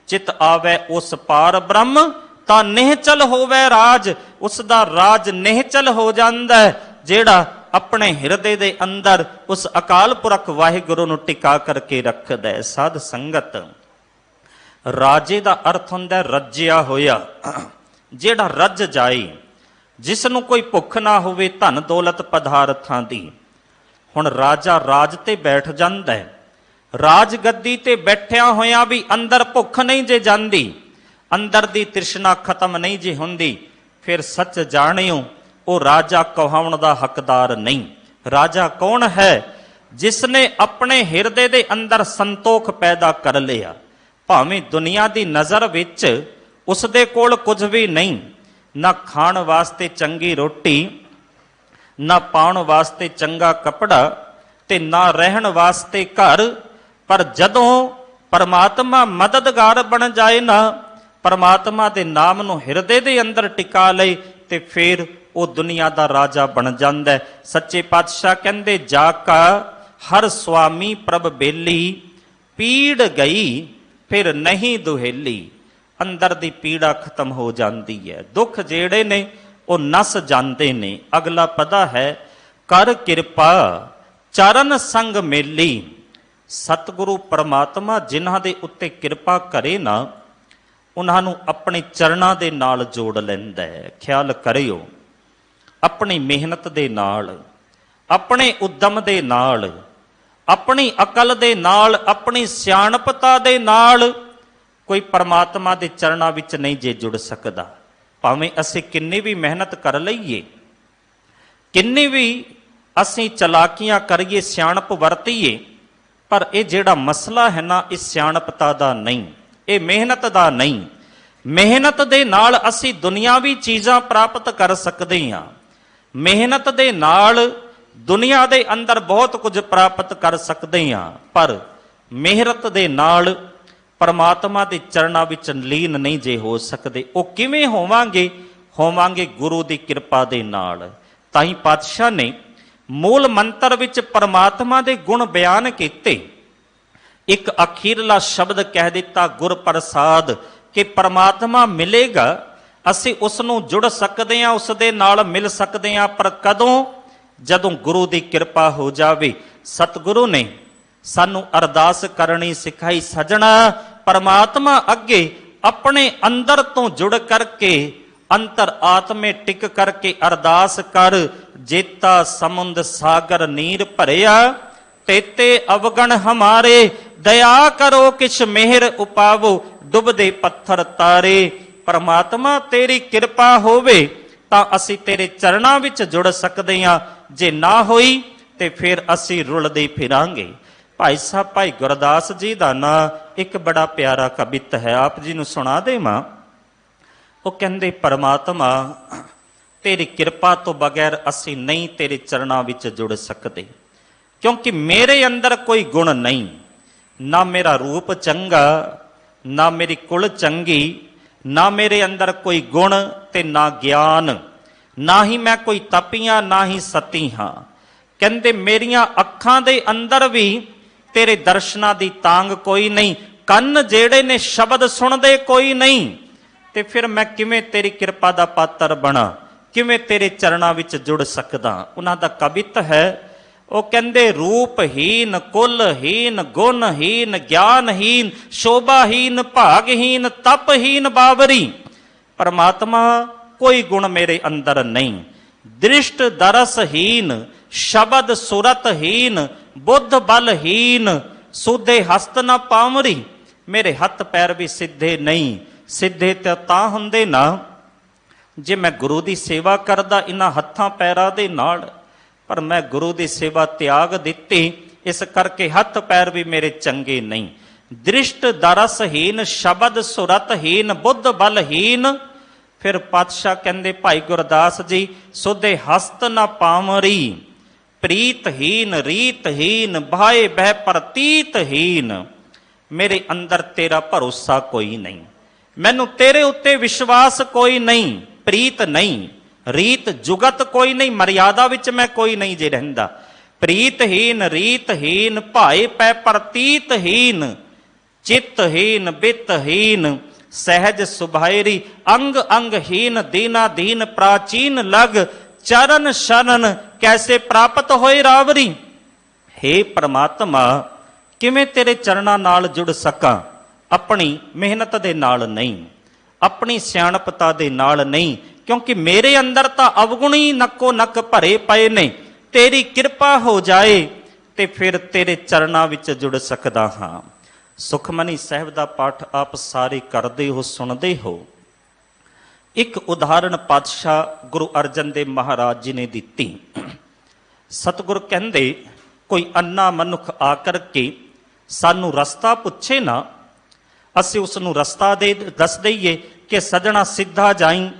चित आवे उस पार ब्रह्म ता निहचल होवै राज। उसदा राज निहचल हो जांदा है जेड़ा अपने हिरदे दे अंदर उस अकाल पुरख वाहिगुरु नूं टिका करके रखदा है। साध संगत राजे दा अर्थ हुंदा रज्जिया होया, जेड़ा रज जाए, जिसनूं कोई भुख ना होवे धन दौलत पदार्थां दी। हुण राजा राज ते बैठ जांदा है, राज गद्दी ते बैठिया होया भी अंदर भुख नहीं जे जांदी, अंदर दी तृष्णा खत्म नहीं जे हुंदी, फिर सच जाणियो वो राजा कहाउण दा हकदार नहीं। राजा कौन है? जिसने अपने हिरदे दे अंदर संतोख पैदा कर लिया। भावें दुनिया दी नज़र विच उसदे कोल कुछ भी नहीं, ना खाण वास्ते चंगी रोटी, ना पाउण वास्ते चंगा कपड़ा, ते ना रहण वास्ते घर। पर जदों परमात्मा मददगार बन जाए ना, ਪਰਮਾਤਮਾ ਦੇ ਨਾਮ ਨੂੰ ਹਿਰਦੇ ਦੇ ਅੰਦਰ ਟਿਕਾ ਲਏ ਤੇ ਫਿਰ ਉਹ ਦੁਨੀਆ ਦਾ ਰਾਜਾ ਬਣ ਜਾਂਦਾ ਹੈ। ਸੱਚੇ ਪਾਤਸ਼ਾਹ ਕਹਿੰਦੇ, ਜਾ ਕਾ ਹਰ ਸੁਆਮੀ ਪ੍ਰਭ ਬੇਲੀ, ਪੀੜ ਗਈ ਫਿਰ ਨਹੀਂ ਦੁਹੇਲੀ। ਅੰਦਰ ਦੀ ਪੀੜਾ ਖਤਮ ਹੋ ਜਾਂਦੀ ਹੈ, ਦੁੱਖ ਜਿਹੜੇ ਨੇ ਉਹ ਨਸ ਜਾਂਦੇ ਨੇ। ਅਗਲਾ ਪਦਾ ਹੈ, ਕਰ ਕਿਰਪਾ ਚਰਨ ਸੰਗ ਮੇਲੀ। ਸਤਿਗੁਰੂ ਪਰਮਾਤਮਾ ਜਿਨ੍ਹਾਂ ਦੇ ਉੱਤੇ ਕਿਰਪਾ ਕਰੇ ਨਾ, ਉਹਨਾਂ ਨੂੰ ਆਪਣੇ ਚਰਨਾਂ ਦੇ ਨਾਲ ਜੋੜ ਲੈਂਦਾ ਹੈ। ਖਿਆਲ ਕਰਿਓ, ਆਪਣੀ ਮਿਹਨਤ ਦੇ ਨਾਲ, ਆਪਣੇ ਉਦਮ ਦੇ ਨਾਲ, ਆਪਣੀ ਅਕਲ ਦੇ ਨਾਲ, ਆਪਣੀ ਸਿਆਣਪਤਾ ਦੇ ਨਾਲ ਕੋਈ ਪਰਮਾਤਮਾ ਦੇ ਚਰਨਾਂ ਵਿੱਚ ਨਹੀਂ ਜੇ ਜੁੜ ਸਕਦਾ। ਭਾਵੇਂ ਅਸੀਂ ਕਿੰਨੀ ਵੀ ਮਿਹਨਤ ਕਰ ਲਈਏ, ਕਿੰਨੀ ਵੀ ਅਸੀਂ ਚਲਾਕੀਆਂ ਕਰੀਏ, ਸਿਆਣਪ ਵਰਤੀਏ, ਪਰ ਇਹ ਜਿਹੜਾ ਮਸਲਾ ਹੈ ਨਾ, ਇਹ ਸਿਆਣਪਤਾ ਦਾ ਨਹੀਂ, ਇਹ ਮਿਹਨਤ ਦਾ ਨਹੀਂ। ਮਿਹਨਤ ਦੇ ਨਾਲ ਅਸੀਂ ਦੁਨਿਆਵੀ ਚੀਜ਼ਾਂ ਪ੍ਰਾਪਤ ਕਰ ਸਕਦੇ ਹਾਂ। ਮਿਹਨਤ ਦੇ ਨਾਲ ਦੁਨੀਆ ਦੇ ਅੰਦਰ ਬਹੁਤ ਕੁਝ ਪ੍ਰਾਪਤ ਕਰ ਸਕਦੇ ਹਾਂ, ਪਰ ਮਿਹਨਤ ਦੇ ਨਾਲ ਪਰਮਾਤਮਾ ਦੇ ਚਰਨਾਂ ਵਿੱਚ ਲੀਨ ਨਹੀਂ ਜੇ ਹੋ ਸਕਦੇ। ਉਹ ਕਿਵੇਂ ਹੋਵਾਂਗੇ? ਹੋਵਾਂਗੇ ਗੁਰੂ ਦੀ ਕਿਰਪਾ ਦੇ ਨਾਲ। ਤਾਂ ਹੀ ਪਾਤਸ਼ਾਹ ਨੇ ਮੂਲ ਮੰਤਰ ਵਿੱਚ ਪਰਮਾਤਮਾ ਦੇ ਗੁਣ ਬਿਆਨ ਕੀਤੇ। ਇੱਕ ਅਖੀਰਲਾ ਸ਼ਬਦ ਕਹਿ ਦਿੱਤਾ, ਗੁਰ ਪ੍ਰਸਾਦ, ਕਿ ਪਰਮਾਤਮਾ ਮਿਲੇਗਾ, ਅਸੀਂ ਉਸ ਨੂੰ ਜੁੜ ਸਕਦੇ ਹਾਂ, ਉਸ ਦੇ ਨਾਲ ਮਿਲ ਸਕਦੇ ਹਾਂ। ਪਰ ਕਦੋਂ? ਜਦੋਂ ਗੁਰੂ ਦੀ ਕਿਰਪਾ ਹੋ ਜਾਵੇ। ਸਤਿਗੁਰੂ ਨੇ ਸਾਨੂੰ ਅਰਦਾਸ ਕਰਨੀ ਸਿਖਾਈ, ਸਜਣਾ ਪਰਮਾਤਮਾ ਅੱਗੇ ਆਪਣੇ ਅੰਦਰ ਤੋਂ ਜੁੜ ਕਰਕੇ, ਅੰਤਰ ਆਤਮੇ ਟਿਕ ਕਰਕੇ ਅਰਦਾਸ ਕਰ। ਜੇਤਾ ਸਮੁੰਦ ਸਾਗਰ ਨੀਰ ਭਰਿਆ, ਤੇਤੇ ਅਵਗਣ ਹਮਾਰੇ, ਦਇਆ ਕਰੋ ਕਿਛ ਮਿਹਰ ਉਪਾਵੋ, ਡੁੱਬਦੇ ਪੱਥਰ ਤਾਰੇ। ਪਰਮਾਤਮਾ ਤੇਰੀ ਕਿਰਪਾ ਹੋਵੇ ਤਾਂ ਅਸੀਂ ਤੇਰੇ ਚਰਨਾਂ ਵਿੱਚ ਜੁੜ ਸਕਦੇ ਹਾਂ, ਜੇ ਨਾ ਹੋਈ ਤੇ ਫਿਰ ਅਸੀਂ ਰੁਲਦੇ ਫਿਰਾਂਗੇ। ਭਾਈ ਸਾਹਿਬ ਭਾਈ ਗੁਰਦਾਸ ਜੀ ਦਾ ਨਾਂ ਇੱਕ ਬੜਾ ਪਿਆਰਾ ਕਵਿਤ ਹੈ, ਆਪ ਜੀ ਨੂੰ ਸੁਣਾ ਦੇਵਾਂ। ਉਹ ਕਹਿੰਦੇ, ਪਰਮਾਤਮਾ ਤੇਰੀ ਕਿਰਪਾ ਤੋਂ ਬਗੈਰ ਅਸੀਂ ਨਹੀਂ ਤੇਰੇ ਚਰਨਾਂ ਵਿੱਚ ਜੁੜ ਸਕਦੇ, ਕਿਉਂਕਿ ਮੇਰੇ ਅੰਦਰ ਕੋਈ ਗੁਣ ਨਹੀਂ, ਨਾ ਮੇਰਾ ਰੂਪ ਚੰਗਾ, ਨਾ ਮੇਰੀ ਕੁਲ ਚੰਗੀ, ਨਾ ਮੇਰੇ ਅੰਦਰ ਕੋਈ ਗੁਣ ਤੇ ਨਾ ਗਿਆਨ, ਨਾ ਹੀ ਮੈਂ ਕੋਈ ਤਪੀਆਂ, ਨਾ ਹੀ ਸਤੀ ਹਾਂ। ਕਹਿੰਦੇ, ਮੇਰੀਆਂ ਅੱਖਾਂ ਦੇ ਅੰਦਰ ਵੀ ਤੇਰੇ ਦਰਸ਼ਨਾਂ ਦੀ ਤਾਂਗ ਕੋਈ ਨਹੀਂ, ਕੰਨ ਜਿਹੜੇ ਨੇ ਸ਼ਬਦ ਸੁਣਦੇ ਕੋਈ ਨਹੀਂ, ਤੇ ਫਿਰ ਮੈਂ ਕਿਵੇਂ ਤੇਰੀ ਕਿਰਪਾ ਦਾ ਪਾਤਰ ਬਣਾ, ਕਿਵੇਂ ਤੇਰੇ ਚਰਨਾਂ ਵਿੱਚ ਜੁੜ ਸਕਦਾ। ਉਹਨਾਂ ਦਾ ਕਵਿਤ ਹੈ, ਉਹ ਕਹਿੰਦੇ, ਰੂਪਹੀਨ, ਕੁਲਹੀਨ, ਗੁਣਹੀਨ, ਗਿਆਨਹੀਨ, ਸ਼ੋਭਾਹੀਨ, ਭਾਗਹੀਨ, ਤਪਹੀਨ ਬਾਵਰੀ। ਪਰਮਾਤਮਾ ਕੋਈ ਗੁਣ ਮੇਰੇ ਅੰਦਰ ਨਹੀਂ, ਦ੍ਰਿਸ਼ਟ ਦਰਸਹੀਨ, ਸ਼ਬਦ ਸੁਰਤਹੀਨ, ਬੁੱਧ ਬਲਹੀਨ, ਸੁਧੇ ਹਸਤ ਨਾ ਪਾਵਰੀ। ਮੇਰੇ ਹੱਥ ਪੈਰ ਵੀ ਸਿੱਧੇ ਨਹੀਂ। ਸਿੱਧੇ ਤਾਂ ਹੁੰਦੇ ਨਾ ਜੇ ਮੈਂ ਗੁਰੂ ਦੀ ਸੇਵਾ ਕਰਦਾ ਇਹਨਾਂ ਹੱਥਾਂ ਪੈਰਾਂ ਦੇ ਨਾਲ, ਪਰ ਮੈਂ ਗੁਰੂ ਦੀ ਸੇਵਾ ਤਿਆਗ ਦਿੱਤੀ, ਇਸ ਕਰਕੇ ਹੱਥ ਪੈਰ ਵੀ ਮੇਰੇ ਚੰਗੇ ਨਹੀਂ। ਦ੍ਰਿਸ਼ਟ ਦਰਸਹੀਨ, ਸ਼ਬਦ ਸੁਰਤਹੀਨ, ਬੁੱਧ ਬਲਹੀਨ। ਫਿਰ ਪਾਤਸ਼ਾਹ ਕਹਿੰਦੇ, ਭਾਈ ਗੁਰਦਾਸ ਜੀ, ਸੁਧੇ ਹਸਤ ਨਾ ਪਾਵਰੀ, ਪ੍ਰੀਤਹੀਨ, ਰੀਤਹੀਨ, ਭਾਏ ਬਹਿ ਪ੍ਰਤੀਤਹੀਨ। ਮੇਰੇ ਅੰਦਰ ਤੇਰਾ ਭਰੋਸਾ ਕੋਈ ਨਹੀਂ, ਮੈਨੂੰ ਤੇਰੇ ਉੱਤੇ ਵਿਸ਼ਵਾਸ ਕੋਈ ਨਹੀਂ, ਪ੍ਰੀਤ ਨਹੀਂ, ਰੀਤ ਜੁਗਤ ਕੋਈ ਨਹੀਂ, ਮਰਿਆਦਾ ਵਿੱਚ ਮੈਂ ਕੋਈ ਨਹੀਂ ਜੇ ਰਹਿੰਦਾ। ਪ੍ਰੀਤਹੀਨ, ਰੀਤਹੀਨ, ਭਾਏ ਪੈ ਪ੍ਰਤੀਤਹੀਨ, ਚਿੱਤਹੀਨ, ਬਿੱਤਹੀਨ, ਸਹਿਜ ਸੁਭਾਇਰੀ, ਅੰਗ ਅੰਗਹੀਨ, ਦੀਨਾ ਦੀਨ, ਪ੍ਰਾਚੀਨ ਲਗ, ਚਰਨ ਸ਼ਰਨ, ਕੈਸੇ ਪ੍ਰਾਪਤ ਹੋਏ ਰਾਵਰੀ। ਹੇ ਪ੍ਰਮਾਤਮਾ, ਕਿਵੇਂ ਤੇਰੇ ਚਰਨਾਂ ਨਾਲ ਜੁੜ ਸਕਾਂ? ਆਪਣੀ ਮਿਹਨਤ ਦੇ ਨਾਲ ਨਹੀਂ, ਆਪਣੀ ਸਿਆਣਪਤਾ ਦੇ ਨਾਲ ਨਹੀਂ, ਕਿਉਂਕਿ ਮੇਰੇ ਅੰਦਰ ਤਾਂ ਅਵਗੁਣੀ ਨੱਕੋ ਨੱਕ ਭਰੇ ਪਏ ਨੇ। ਤੇਰੀ ਕਿਰਪਾ ਹੋ ਜਾਏ ਤੇ ਫਿਰ ਤੇਰੇ ਚਰਨਾਂ ਵਿੱਚ ਜੁੜ ਸਕਦਾ ਹਾਂ। ਸੁਖਮਨੀ ਸਾਹਿਬ ਦਾ ਪਾਠ ਆਪ ਸਾਰੇ ਕਰਦੇ ਹੋ, ਸੁਣਦੇ ਹੋ। ਇੱਕ ਉਦਾਹਰਣ ਪਾਤਸ਼ਾਹ ਗੁਰੂ ਅਰਜਨ ਦੇਵ ਮਹਾਰਾਜ ਜੀ ਨੇ ਦਿੱਤੀ। ਸਤਿਗੁਰ ਕਹਿੰਦੇ, ਕੋਈ ਅੰਨਾ ਮਨੁੱਖ ਆ ਕਰਕੇ ਸਾਨੂੰ ਰਸਤਾ ਪੁੱਛੇ ਨਾ, ਅਸੀਂ ਉਸ ਨੂੰ ਰਸਤਾ ਦੱਸ ਦਈਏ ਕਿ ਸਜਣਾ ਸਿੱਧਾ ਜਾਈਂ,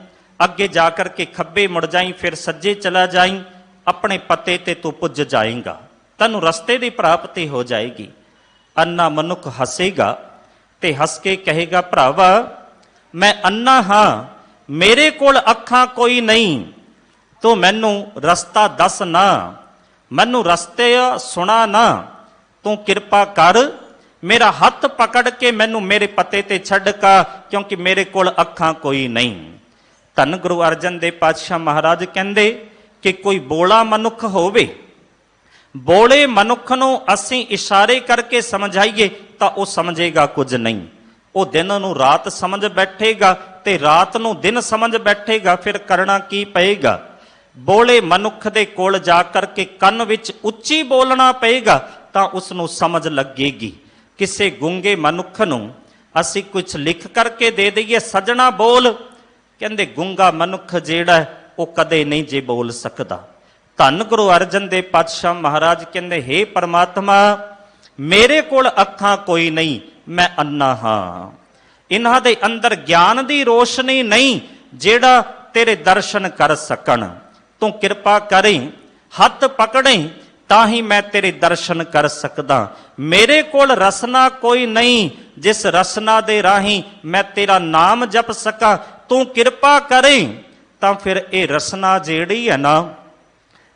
ਅੱਗੇ ਜਾ ਕਰਕੇ ਖੱਬੇ ਮੁੜ ਜਾਈਂ, ਫਿਰ ਸੱਜੇ ਚਲਾ ਜਾਈਂ, ਆਪਣੇ ਪਤੇ ਤੇ ਤੂੰ ਪੁੱਜ ਜਾਏਂਗਾ, ਤੈਨੂੰ ਰਸਤੇ ਦੀ ਪ੍ਰਾਪਤੀ ਹੋ ਜਾਏਗੀ। ਅੰਨਾ ਮਨੁੱਖ ਹੱਸੇਗਾ ਤੇ ਹੱਸ ਕੇ ਕਹੇਗਾ, ਭਰਾਵਾ ਮੈਂ ਅੰਨਾ ਹਾਂ, ਮੇਰੇ ਕੋਲ ਅੱਖਾਂ ਕੋਈ ਨਹੀਂ, ਤੂੰ ਮੈਨੂੰ ਰਸਤਾ ਦੱਸ ਨਾ, ਮੈਨੂੰ ਰਸਤੇ ਸੁਣਾ ਨਾ, ਤੂੰ ਕਿਰਪਾ ਕਰ, ਮੇਰਾ ਹੱਥ ਪਕੜ ਕੇ ਮੈਨੂੰ ਮੇਰੇ ਪਤੇ ਤੇ ਛੱਡ ਕਾ, ਕਿਉਂਕਿ ਮੇਰੇ ਕੋਲ ਅੱਖਾਂ ਕੋਈ ਨਹੀਂ। ਧੰਨ ਗੁਰੂ ਅਰਜਨ ਦੇਵ ਪਾਤਸ਼ਾਹ ਮਹਾਰਾਜ ਕਹਿੰਦੇ ਕਿ ਕੋਈ ਬੋਲਾ ਮਨੁੱਖ ਹੋਵੇ, ਬੋਲੇ ਮਨੁੱਖ ਨੂੰ ਅਸੀਂ ਇਸ਼ਾਰੇ ਕਰਕੇ ਸਮਝਾਈਏ ਤਾਂ ਉਹ ਸਮਝੇਗਾ ਕੁਝ ਨਹੀਂ। ਉਹ ਦਿਨ ਨੂੰ ਰਾਤ ਸਮਝ ਬੈਠੇਗਾ ਤੇ ਰਾਤ ਨੂੰ ਦਿਨ ਸਮਝ ਬੈਠੇਗਾ, ਫਿਰ ਕਰਨਾ ਕੀ ਪਏਗਾ? ਬੋਲੇ ਮਨੁੱਖ ਦੇ ਕੋਲ ਜਾ ਕਰਕੇ ਕੰਨ ਵਿੱਚ ਉੱਚੀ ਬੋਲਣਾ ਪਏਗਾ ਤਾਂ ਉਸ ਨੂੰ ਸਮਝ ਲੱਗੇਗੀ। ਕਿਸੇ ਗੂੰਗੇ ਮਨੁੱਖ ਨੂੰ ਅਸੀਂ ਕੁਝ ਲਿਖ ਕਰਕੇ ਦੇ ਦਈਏ, ਸੱਜਣਾ ਬੋਲ, ਕਹਿੰਦੇ ਗੂੰਗਾ ਮਨੁੱਖ ਜਿਹੜਾ ਉਹ ਕਦੇ ਨਹੀਂ ਜੇ ਬੋਲ ਸਕਦਾ। ਧੰਨ ਗੁਰੂ ਅਰਜਨ ਦੇਵ ਪਾਤਸ਼ਾਹ ਮਹਾਰਾਜ ਕਹਿੰਦੇ, ਹੇ ਪਰਮਾਤਮਾ, ਮੇਰੇ ਕੋਲ ਅੱਖਾਂ ਕੋਈ ਨਹੀਂ, ਮੈਂ ਅੰਨਾ ਹਾਂ। ਇਹਨਾਂ ਦੇ ਅੰਦਰ ਗਿਆਨ ਦੀ ਰੋਸ਼ਨੀ ਨਹੀਂ ਜਿਹੜਾ ਤੇਰੇ ਦਰਸ਼ਨ ਕਰ ਸਕਣ। ਤੂੰ ਕਿਰਪਾ ਕਰੇ, ਹੱਥ ਪਕੜੇ ਤਾਂ ਹੀ ਮੈਂ ਤੇਰੇ ਦਰਸ਼ਨ ਕਰ ਸਕਦਾ। ਮੇਰੇ ਕੋਲ ਰਸਨਾ ਕੋਈ ਨਹੀਂ, ਜਿਸ ਰਸਨਾ ਦੇ ਰਾਹੀਂ ਮੈਂ ਤੇਰਾ ਨਾਮ ਜਪ ਸਕਾਂ। ਤੂੰ ਕਿਰਪਾ ਕਰੇ ਤਾਂ ਫਿਰ ਇਹ ਰਸਨਾ ਜਿਹੜੀ ਹੈ ਨਾ,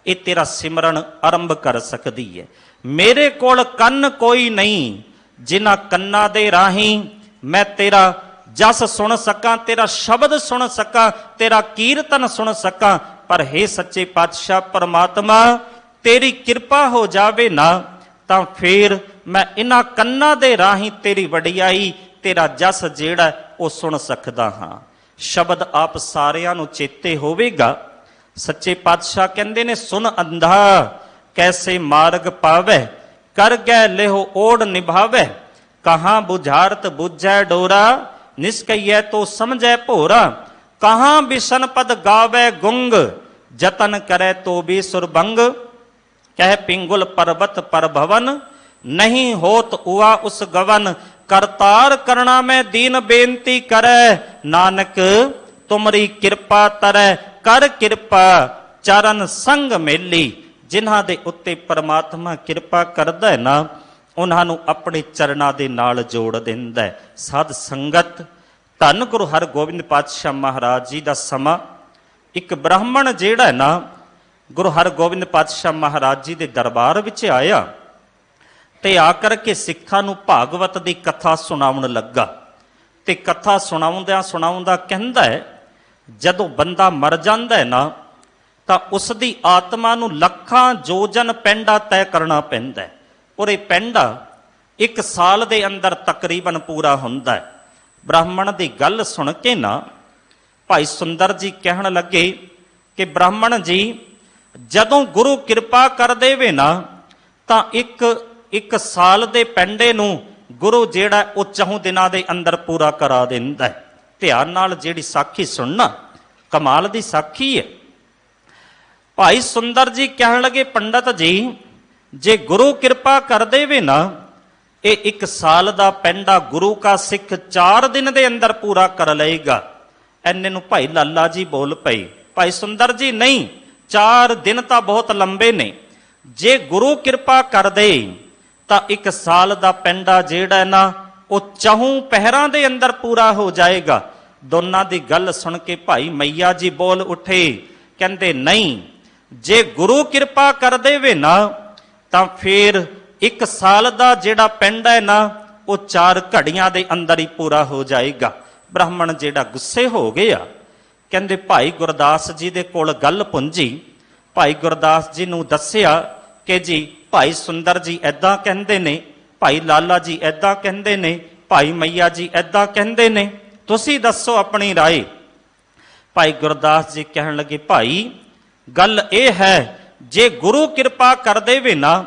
ਇਹ ਤੇਰਾ ਸਿਮਰਨ ਆਰੰਭ ਕਰ ਸਕਦੀ ਹੈ। ਮੇਰੇ ਕੋਲ ਕੰਨ ਕੋਈ ਨਹੀਂ, ਜਿਨ੍ਹਾਂ ਕੰਨਾਂ ਦੇ ਰਾਹੀਂ ਮੈਂ ਤੇਰਾ ਜਸ ਸੁਣ ਸਕਾਂ, ਤੇਰਾ ਸ਼ਬਦ ਸੁਣ ਸਕਾਂ, ਤੇਰਾ ਕੀਰਤਨ ਸੁਣ ਸਕਾਂ। ਪਰ ਹੇ ਸੱਚੇ ਪਾਤਸ਼ਾਹ ਪਰਮਾਤਮਾ, ਤੇਰੀ ਕਿਰਪਾ ਹੋ ਜਾਵੇ ਨਾ ਤਾਂ ਫਿਰ ਮੈਂ ਇਹਨਾਂ ਕੰਨਾਂ ਦੇ ਰਾਹੀਂ ਤੇਰੀ ਵਡਿਆਈ, ਤੇਰਾ ਜਸ ਜਿਹੜਾ ਉਹ ਸੁਣ ਸਕਦਾ ਹਾਂ। ਸ਼ਬਦ ਆਪ ਸਾਰਿਆਂ ਨੂੰ ਚੇਤੇ ਹੋਵੇਗਾ। ਸੱਚੇ ਪਾਤਸ਼ਾਹ ਕਹਿੰਦੇ ਨੇ, ਸੁਨ ਅੰਧਾ ਕੈਸੇ ਮਾਰਗ ਪਾਵੇ, ਕਰ ਗੈ ਲਿਹੋ ਓੜ ਨਿਭਾਵੇ, ਕਹਾਂ ਬੁਝਾਰਤ ਬੁਝੈ ਡੋਰਾ, ਨਿਸਕਈਐ ਤੋ ਸਮਝੈ ਭੋਰਾ, ਕਹਾਂ ਬਿਸ਼ਨ ਪਦ ਗਾਵੇ ਗੁੰਗ, ਜਤਨ ਕਰੈ ਤੋ ਵੀ ਸੁਰਭੰਗ, ਕਹਿ ਪਿੰਗੁਲ ਪਰਬਤ ਪਰ ਭਵਨ, ਨਹੀਂ ਹੋਤ ਉਆ ਉਸ ਗਵਨ, ਕਰਤਾਰ ਕਰਣਾ ਮੈਂ ਦੀਨ ਬੇਨਤੀ ਕਰੈ, ਨਾਨਕ ਤੁਮਰੀ ਕਿਰਪਾ ਤਰੈ, ਕਰ ਕਿਰਪਾ ਚਰਨ ਸੰਗ ਮੇਲੀ। ਜਿਨ੍ਹਾਂ ਦੇ ਉੱਤੇ ਪਰਮਾਤਮਾ ਕਿਰਪਾ ਕਰਦਾ ਹੈ ਨਾ, ਉਹਨਾਂ ਨੂੰ ਆਪਣੇ ਚਰਨਾਂ ਦੇ ਨਾਲ ਜੋੜ ਦਿੰਦਾ ਹੈ। ਸਾਧ ਸੰਗਤ, ਧੰਨ ਗੁਰੂ ਹਰਗੋਬਿੰਦ ਪਾਤਸ਼ਾਹ ਮਹਾਰਾਜ ਜੀ ਦਾ ਸਮਾਂ, ਇੱਕ ਬ੍ਰਾਹਮਣ ਜਿਹੜਾ ਹੈ ਨਾ, ਗੁਰੂ ਹਰਗੋਬਿੰਦ ਪਾਤਸ਼ਾਹ ਮਹਾਰਾਜ ਜੀ ਦੇ ਦਰਬਾਰ ਵਿੱਚ ਆਇਆ ਤੇ ਆ ਕਰਕੇ ਸਿੱਖਾਂ ਨੂੰ ਭਾਗਵਤ ਦੀ ਕਥਾ ਸੁਣਾਉਣ ਲੱਗਾ। ਤੇ ਕਥਾ ਸੁਣਾਉਂਦਿਆਂ ਸੁਣਾਉਂਦਾ ਕਹਿੰਦਾ ਹੈ, ਜਦੋਂ ਬੰਦਾ ਮਰ ਜਾਂਦਾ ਹੈ ਨਾ, ਤਾਂ ਉਸ ਦੀ ਆਤਮਾ ਨੂੰ ਲੱਖਾਂ ਜੋਜਨ ਪੈਂਡਾ ਤੈਅ ਕਰਨਾ ਪੈਂਦਾ ਹੈ। ਔਰ ਇਹ ਪੈਂਡਾ 1 ਸਾਲ ਦੇ ਅੰਦਰ ਤਕਰੀਬਨ ਪੂਰਾ ਹੁੰਦਾ ਹੈ। ਬ੍ਰਾਹਮਣ ਦੀ ਗੱਲ ਸੁਣ ਕੇ ਨਾ ਭਾਈ ਸੁੰਦਰ ਜੀ ਕਹਿਣ ਲੱਗੇ ਕਿ ਬ੍ਰਾਹਮਣ ਜੀ, ਜਦੋਂ ਗੁਰੂ ਕਿਰਪਾ ਕਰ ਦੇਵੇ ਨਾ ਤਾਂ ਇੱਕ ਸਾਲ ਦੇ ਪੈਂਡੇ ਨੂੰ ਗੁਰੂ ਜਿਹੜਾ ਉਹ 4 ਦਿਨਾਂ ਦੇ ਅੰਦਰ ਪੂਰਾ ਕਰਾ ਦਿੰਦਾ ਹੈ। ਧਿਆਨ ਨਾਲ ਜਿਹੜੀ ਸਾਖੀ ਸੁਣਨਾ, ਕਮਾਲ ਦੀ ਸਾਖੀ ਹੈ। ਭਾਈ ਸੁੰਦਰ ਜੀ ਕਹਿਣ ਲੱਗੇ, ਪੰਡਤ ਜੀ, ਜੇ ਗੁਰੂ ਕਿਰਪਾ ਕਰ ਦੇਵੇ ਨਾ, ਇਹ 1 ਸਾਲ ਦਾ ਪੈਂਡਾ ਗੁਰੂ ਕਾ ਸਿੱਖ 4 ਦਿਨ ਦੇ ਅੰਦਰ ਪੂਰਾ ਕਰ ਲਏਗਾ। ਐਨੇ ਨੂੰ ਭਾਈ ਲਾਲਾ ਜੀ ਬੋਲ ਪਏ, ਭਾਈ ਸੁੰਦਰ ਜੀ, ਨਹੀਂ, 4 ਦਿਨ ਤਾਂ ਬਹੁਤ ਲੰਬੇ ਨੇ। ਜੇ ਗੁਰੂ ਕਿਰਪਾ ਕਰ ਦੇ ਤਾਂ 1 ਸਾਲ ਦਾ ਪੈਂਡਾ ਜਿਹੜਾ ਨਾ ਉਹ 4 ਪਹਿਰਾਂ ਦੇ ਅੰਦਰ ਪੂਰਾ ਹੋ ਜਾਏਗਾ। ਦੋਨਾਂ ਦੀ ਗੱਲ ਸੁਣ ਕੇ ਭਾਈ ਮਈਆ ਜੀ ਬੋਲ ਉੱਠੇ, ਕਹਿੰਦੇ ਨਹੀਂ, ਜੇ ਗੁਰੂ ਕਿਰਪਾ ਕਰ ਦੇਵੇ ਨਾ ਤਾਂ ਫਿਰ 1 ਸਾਲ ਦਾ ਜਿਹੜਾ ਪੈਂਡਾ ਹੈ ਨਾ ਉਹ 4 ਘੜੀਆਂ ਦੇ ਅੰਦਰ ਹੀ ਪੂਰਾ ਹੋ ਜਾਏਗਾ। ਬ੍ਰਾਹਮਣ ਜਿਹੜਾ ਗੁੱਸੇ ਹੋ ਗਿਆ, ਕਹਿੰਦੇ ਭਾਈ ਗੁਰਦਾਸ ਜੀ ਦੇ ਕੋਲ ਗੱਲ ਪੁੰਜੀ। ਭਾਈ ਗੁਰਦਾਸ ਜੀ ਨੂੰ ਦੱਸਿਆ ਕਿ ਜੀ ਭਾਈ ਸੁੰਦਰ ਜੀ ਐਦਾਂ ਕਹਿੰਦੇ ਨੇ, ਭਾਈ ਲਾਲਾ ਜੀ ਐਦਾਂ ਕਹਿੰਦੇ ਨੇ, ਭਾਈ ਮਈਆ ਜੀ ਐਦਾਂ ਕਹਿੰਦੇ ਨੇ, ਤੁਸੀਂ ਦੱਸੋ ਆਪਣੀ ਰਾਏ। ਭਾਈ ਗੁਰਦਾਸ ਜੀ ਕਹਿਣ ਲੱਗੇ, ਭਾਈ ਗੱਲ ਇਹ ਹੈ, ਜੇ ਗੁਰੂ ਕਿਰਪਾ ਕਰ ਦੇਵੇ ਨਾ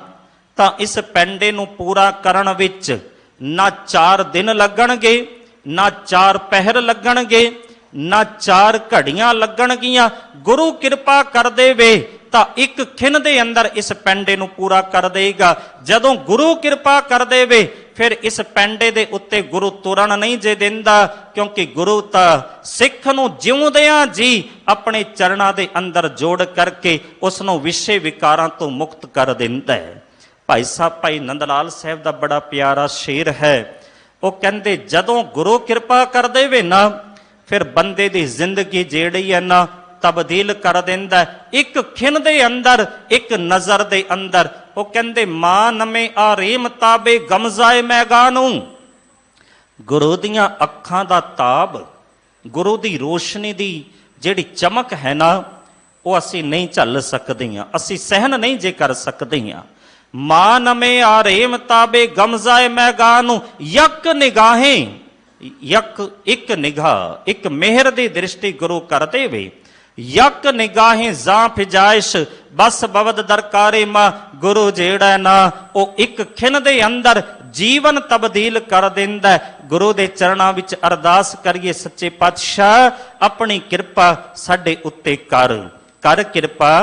ਤਾਂ ਇਸ ਪੈਂਡੇ ਨੂੰ ਪੂਰਾ ਕਰਨ ਵਿੱਚ ਨਾ 4 ਦਿਨ ਲੱਗਣਗੇ, ਨਾ 4 ਪਹਿਰ ਲੱਗਣਗੇ, ਨਾ 4 ਘੜੀਆਂ ਲੱਗਣਗੀਆਂ। ਗੁਰੂ ਕਿਰਪਾ ਕਰ ਦੇਵੇ ਤਾਂ 1 ਖਿਣ ਦੇ ਅੰਦਰ ਇਸ ਪੈਂਡੇ ਨੂੰ ਪੂਰਾ ਕਰ ਦੇਗਾ। ਜਦੋਂ ਗੁਰੂ ਕਿਰਪਾ ਕਰ ਦੇਵੇ ਫਿਰ ਇਸ ਪੈਂਡੇ ਦੇ ਉੱਤੇ ਗੁਰੂ ਤੁਰਨ ਨਹੀਂ ਜੇ ਦਿੰਦਾ, ਕਿਉਂਕਿ ਗੁਰੂ ਤਾਂ ਸਿੱਖ ਨੂੰ ਜਿਉਂਦਿਆਂ ਜੀ ਆਪਣੇ ਚਰਨਾਂ ਦੇ ਅੰਦਰ ਜੋੜ ਕਰਕੇ ਉਸ ਨੂੰ ਵਿਸ਼ੇ ਵਿਕਾਰਾਂ ਤੋਂ ਮੁਕਤ ਕਰ ਦਿੰਦਾ ਹੈ। ਭਾਈ ਸਾਹਿਬ ਭਾਈ ਨੰਦ ਲਾਲ ਸਾਹਿਬ ਦਾ ਬੜਾ ਪਿਆਰਾ ਸ਼ੇਰ ਹੈ। ਉਹ ਕਹਿੰਦੇ, ਜਦੋਂ ਗੁਰੂ ਕਿਰਪਾ ਕਰ ਦੇਵੇ ਨਾ फिर बंदे दी जिंदगी जेड़ी है ना तब्दील कर देंदा है। एक खिन दे अंदर, एक नजर दे अंदर। वो कहंदे मां नमे आरेम ताबे गमजाए मैगानू। गुरु दियां अखां दा ताब, गुरु दी रोशनी दी जिहड़ी चमक है ना, वो असी नहीं झल सकते हैं, असी सहन नहीं जे कर सकते हैं। मां नमे आरेम ताबे गमजाए मैगानू। यक निगाहें, यक एक निगाह, एक मेहर दी दृष्टि गुरु कर देवे। यक निगाहें जां फिजाइश बस बवद दरकारे मां। गुरु जेड़ा ना वो एक खिन दे अंदर जीवन तब्दील कर देंदा है। गुरु दे चरणां विच अरदास करिए, सच्चे पातशाह अपनी किरपा साडे उत्ते कर, कर किरपा।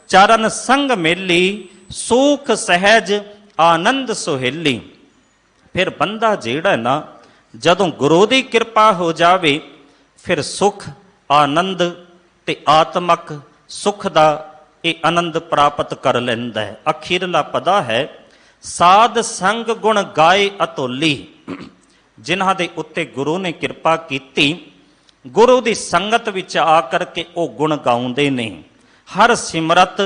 चरण संग मेली सुख सहज आनंद सुहेली। फिर बंदा जेड़ा ना जदों गुरु दी किरपा हो जावे, फिर सुख आनंद ते आत्मक सुख दा ये आनंद प्राप्त कर लैंदा है। अखीरला पदा है साध संग गुण गाए अतोली। जिन्हां दे उत्ते गुरु ने किरपा कीती, गुरु दी संगत विच आकर के वो गुण गाउंदे ने। हर सिमरत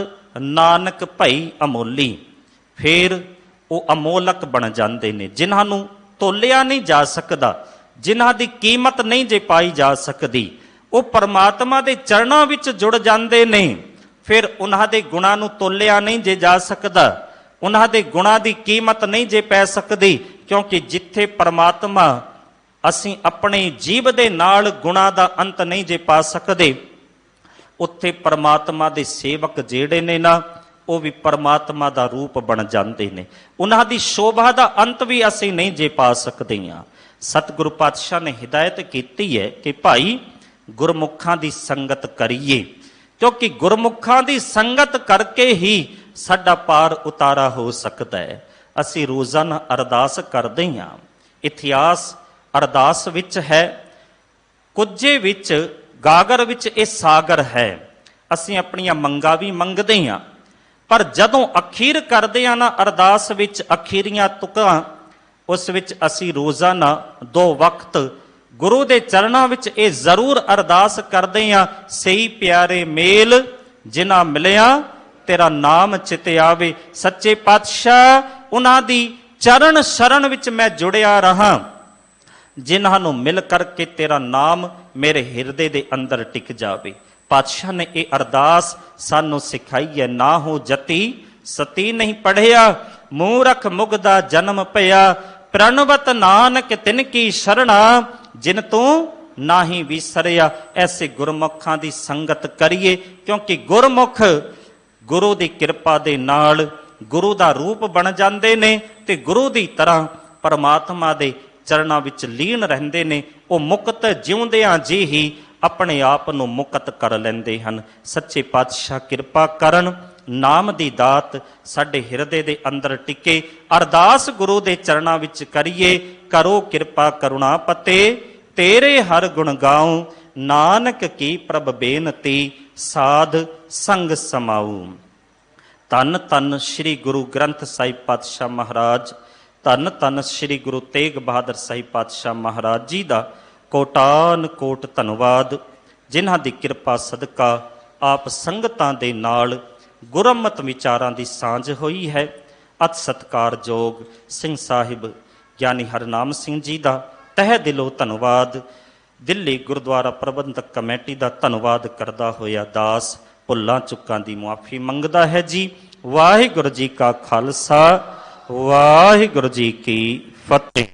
नानक भई अमोली। फिर वो अमोलक बन जाते हैं, जिन्होंने तोलिया नहीं जा सकता, जिन्हां दी कीमत नहीं जे पाई जा सकती, वो परमात्मा दे चरणां विच जुड़ जाते हैं। फिर उन्हां दे गुणां नूं तोलिया नहीं जे जा सकता, उन्हां दे गुणां दी कीमत नहीं जे पै सकती, क्योंकि जिथे परमात्मा असीं अपने जीव दे नाल गुणां दा अंत नहीं जे पा सकते, उत्थे परमात्मा दे सेवक जेड़े ने ना वो भी परमात्मा दा रूप बन जाते हैं। उन्हां दी शोभा दा अंत भी असीं नहीं जे पा सकते हैं। सतगुरु पातशाह ने हिदायत की है कि भाई गुरमुखां दी संगत करिए, क्योंकि गुरमुखां दी संगत करके ही साडा पार उतारा हो सकता है। असीं रोजाना अरदास करदे हां। इतिहास अरदास विच है, कुझे विच गागर विच ये सागर है। असीं अपनियां मंगां भी मंगदे हां, पर जदों अखीर करदे हां ना अरदास विच अखीरियां तुकां, उस विच असीं रोजाना 2 वक्त गुरु दे चरणां विच ये जरूर अरदास करदे हां, सही प्यारे मेल जिन्हां मिलिया तेरा नाम चित आवे। सच्चे पातशाह उन्हां दी चरण शरण विच मैं जुड़िया रहा, जिन्हों मिल करके तेरा नाम मेरे हिरदे दे अंदर टिक जावे। पातशाह ने ये अरदास सानू सिखाई है। ना हो जति सती नहीं पढ़िया, मूरख मुगदा जन्म पया। प्रणवत नानक तिनकी शरणा, जिन तू ना ही विसरिया। ऐसे गुरमुखां दी संगत करिए, क्योंकि गुरमुख गुरु दी किरपा दे नाल गुरु दा रूप बन जाते ने ते गुरु दी तरह परमात्मा दे चरणां विच लीन रहंदे ने। वो मुकत जिउंदियां जी ही अपने आप नूं मुकत कर लैंदे हन। सच्चे पातशाह किरपा करन, नाम दी दात साडे हिरदे दे अंदर टिके। अरदास गुरु दे चरणां विच करिए, करो किरपा करुणा पते, तेरे हर गुण गाऊं। नानक की प्रभ बेनती, साध संग समाऊ। धन धन श्री गुरु ग्रंथ साहिब पातशाह महाराज, धन धन श्री गुरु तेग बहादुर साहिब पातशाह महाराज जी का कोटान कोट धन्नवाद, जिन्हां दी किरपा सदका आप संगतां दे नाल गुरमत विचारां दी सांझ होई है। अत सत्कारयोग सिंह साहिब ज्ञानी हरनाम सिंह जी का तह दिलों धन्नवाद। दिल्ली गुरुद्वारा प्रबंधक कमेटी का धन्नवाद करदा होया दास भुल्लां चुकां दी मुआफ़ी मंगदा है जी। वाहिगुरू जी का खालसा, वाहिगुरू जी की फतेह।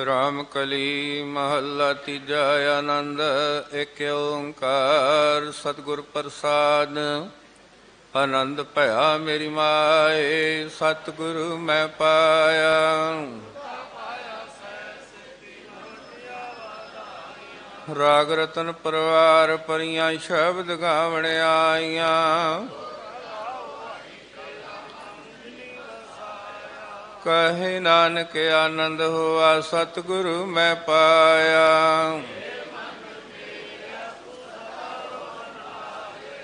राम कली महला तीजा आनंद एक ओंकार सतगुर प्रसाद। आनंद भया मेरी माए सतगुरु मैं पाया। राग रतन परवार परियां शब्द गावण आईया। कहे नानक आनंद हुआ सतगुरु मैं पाया।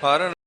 हर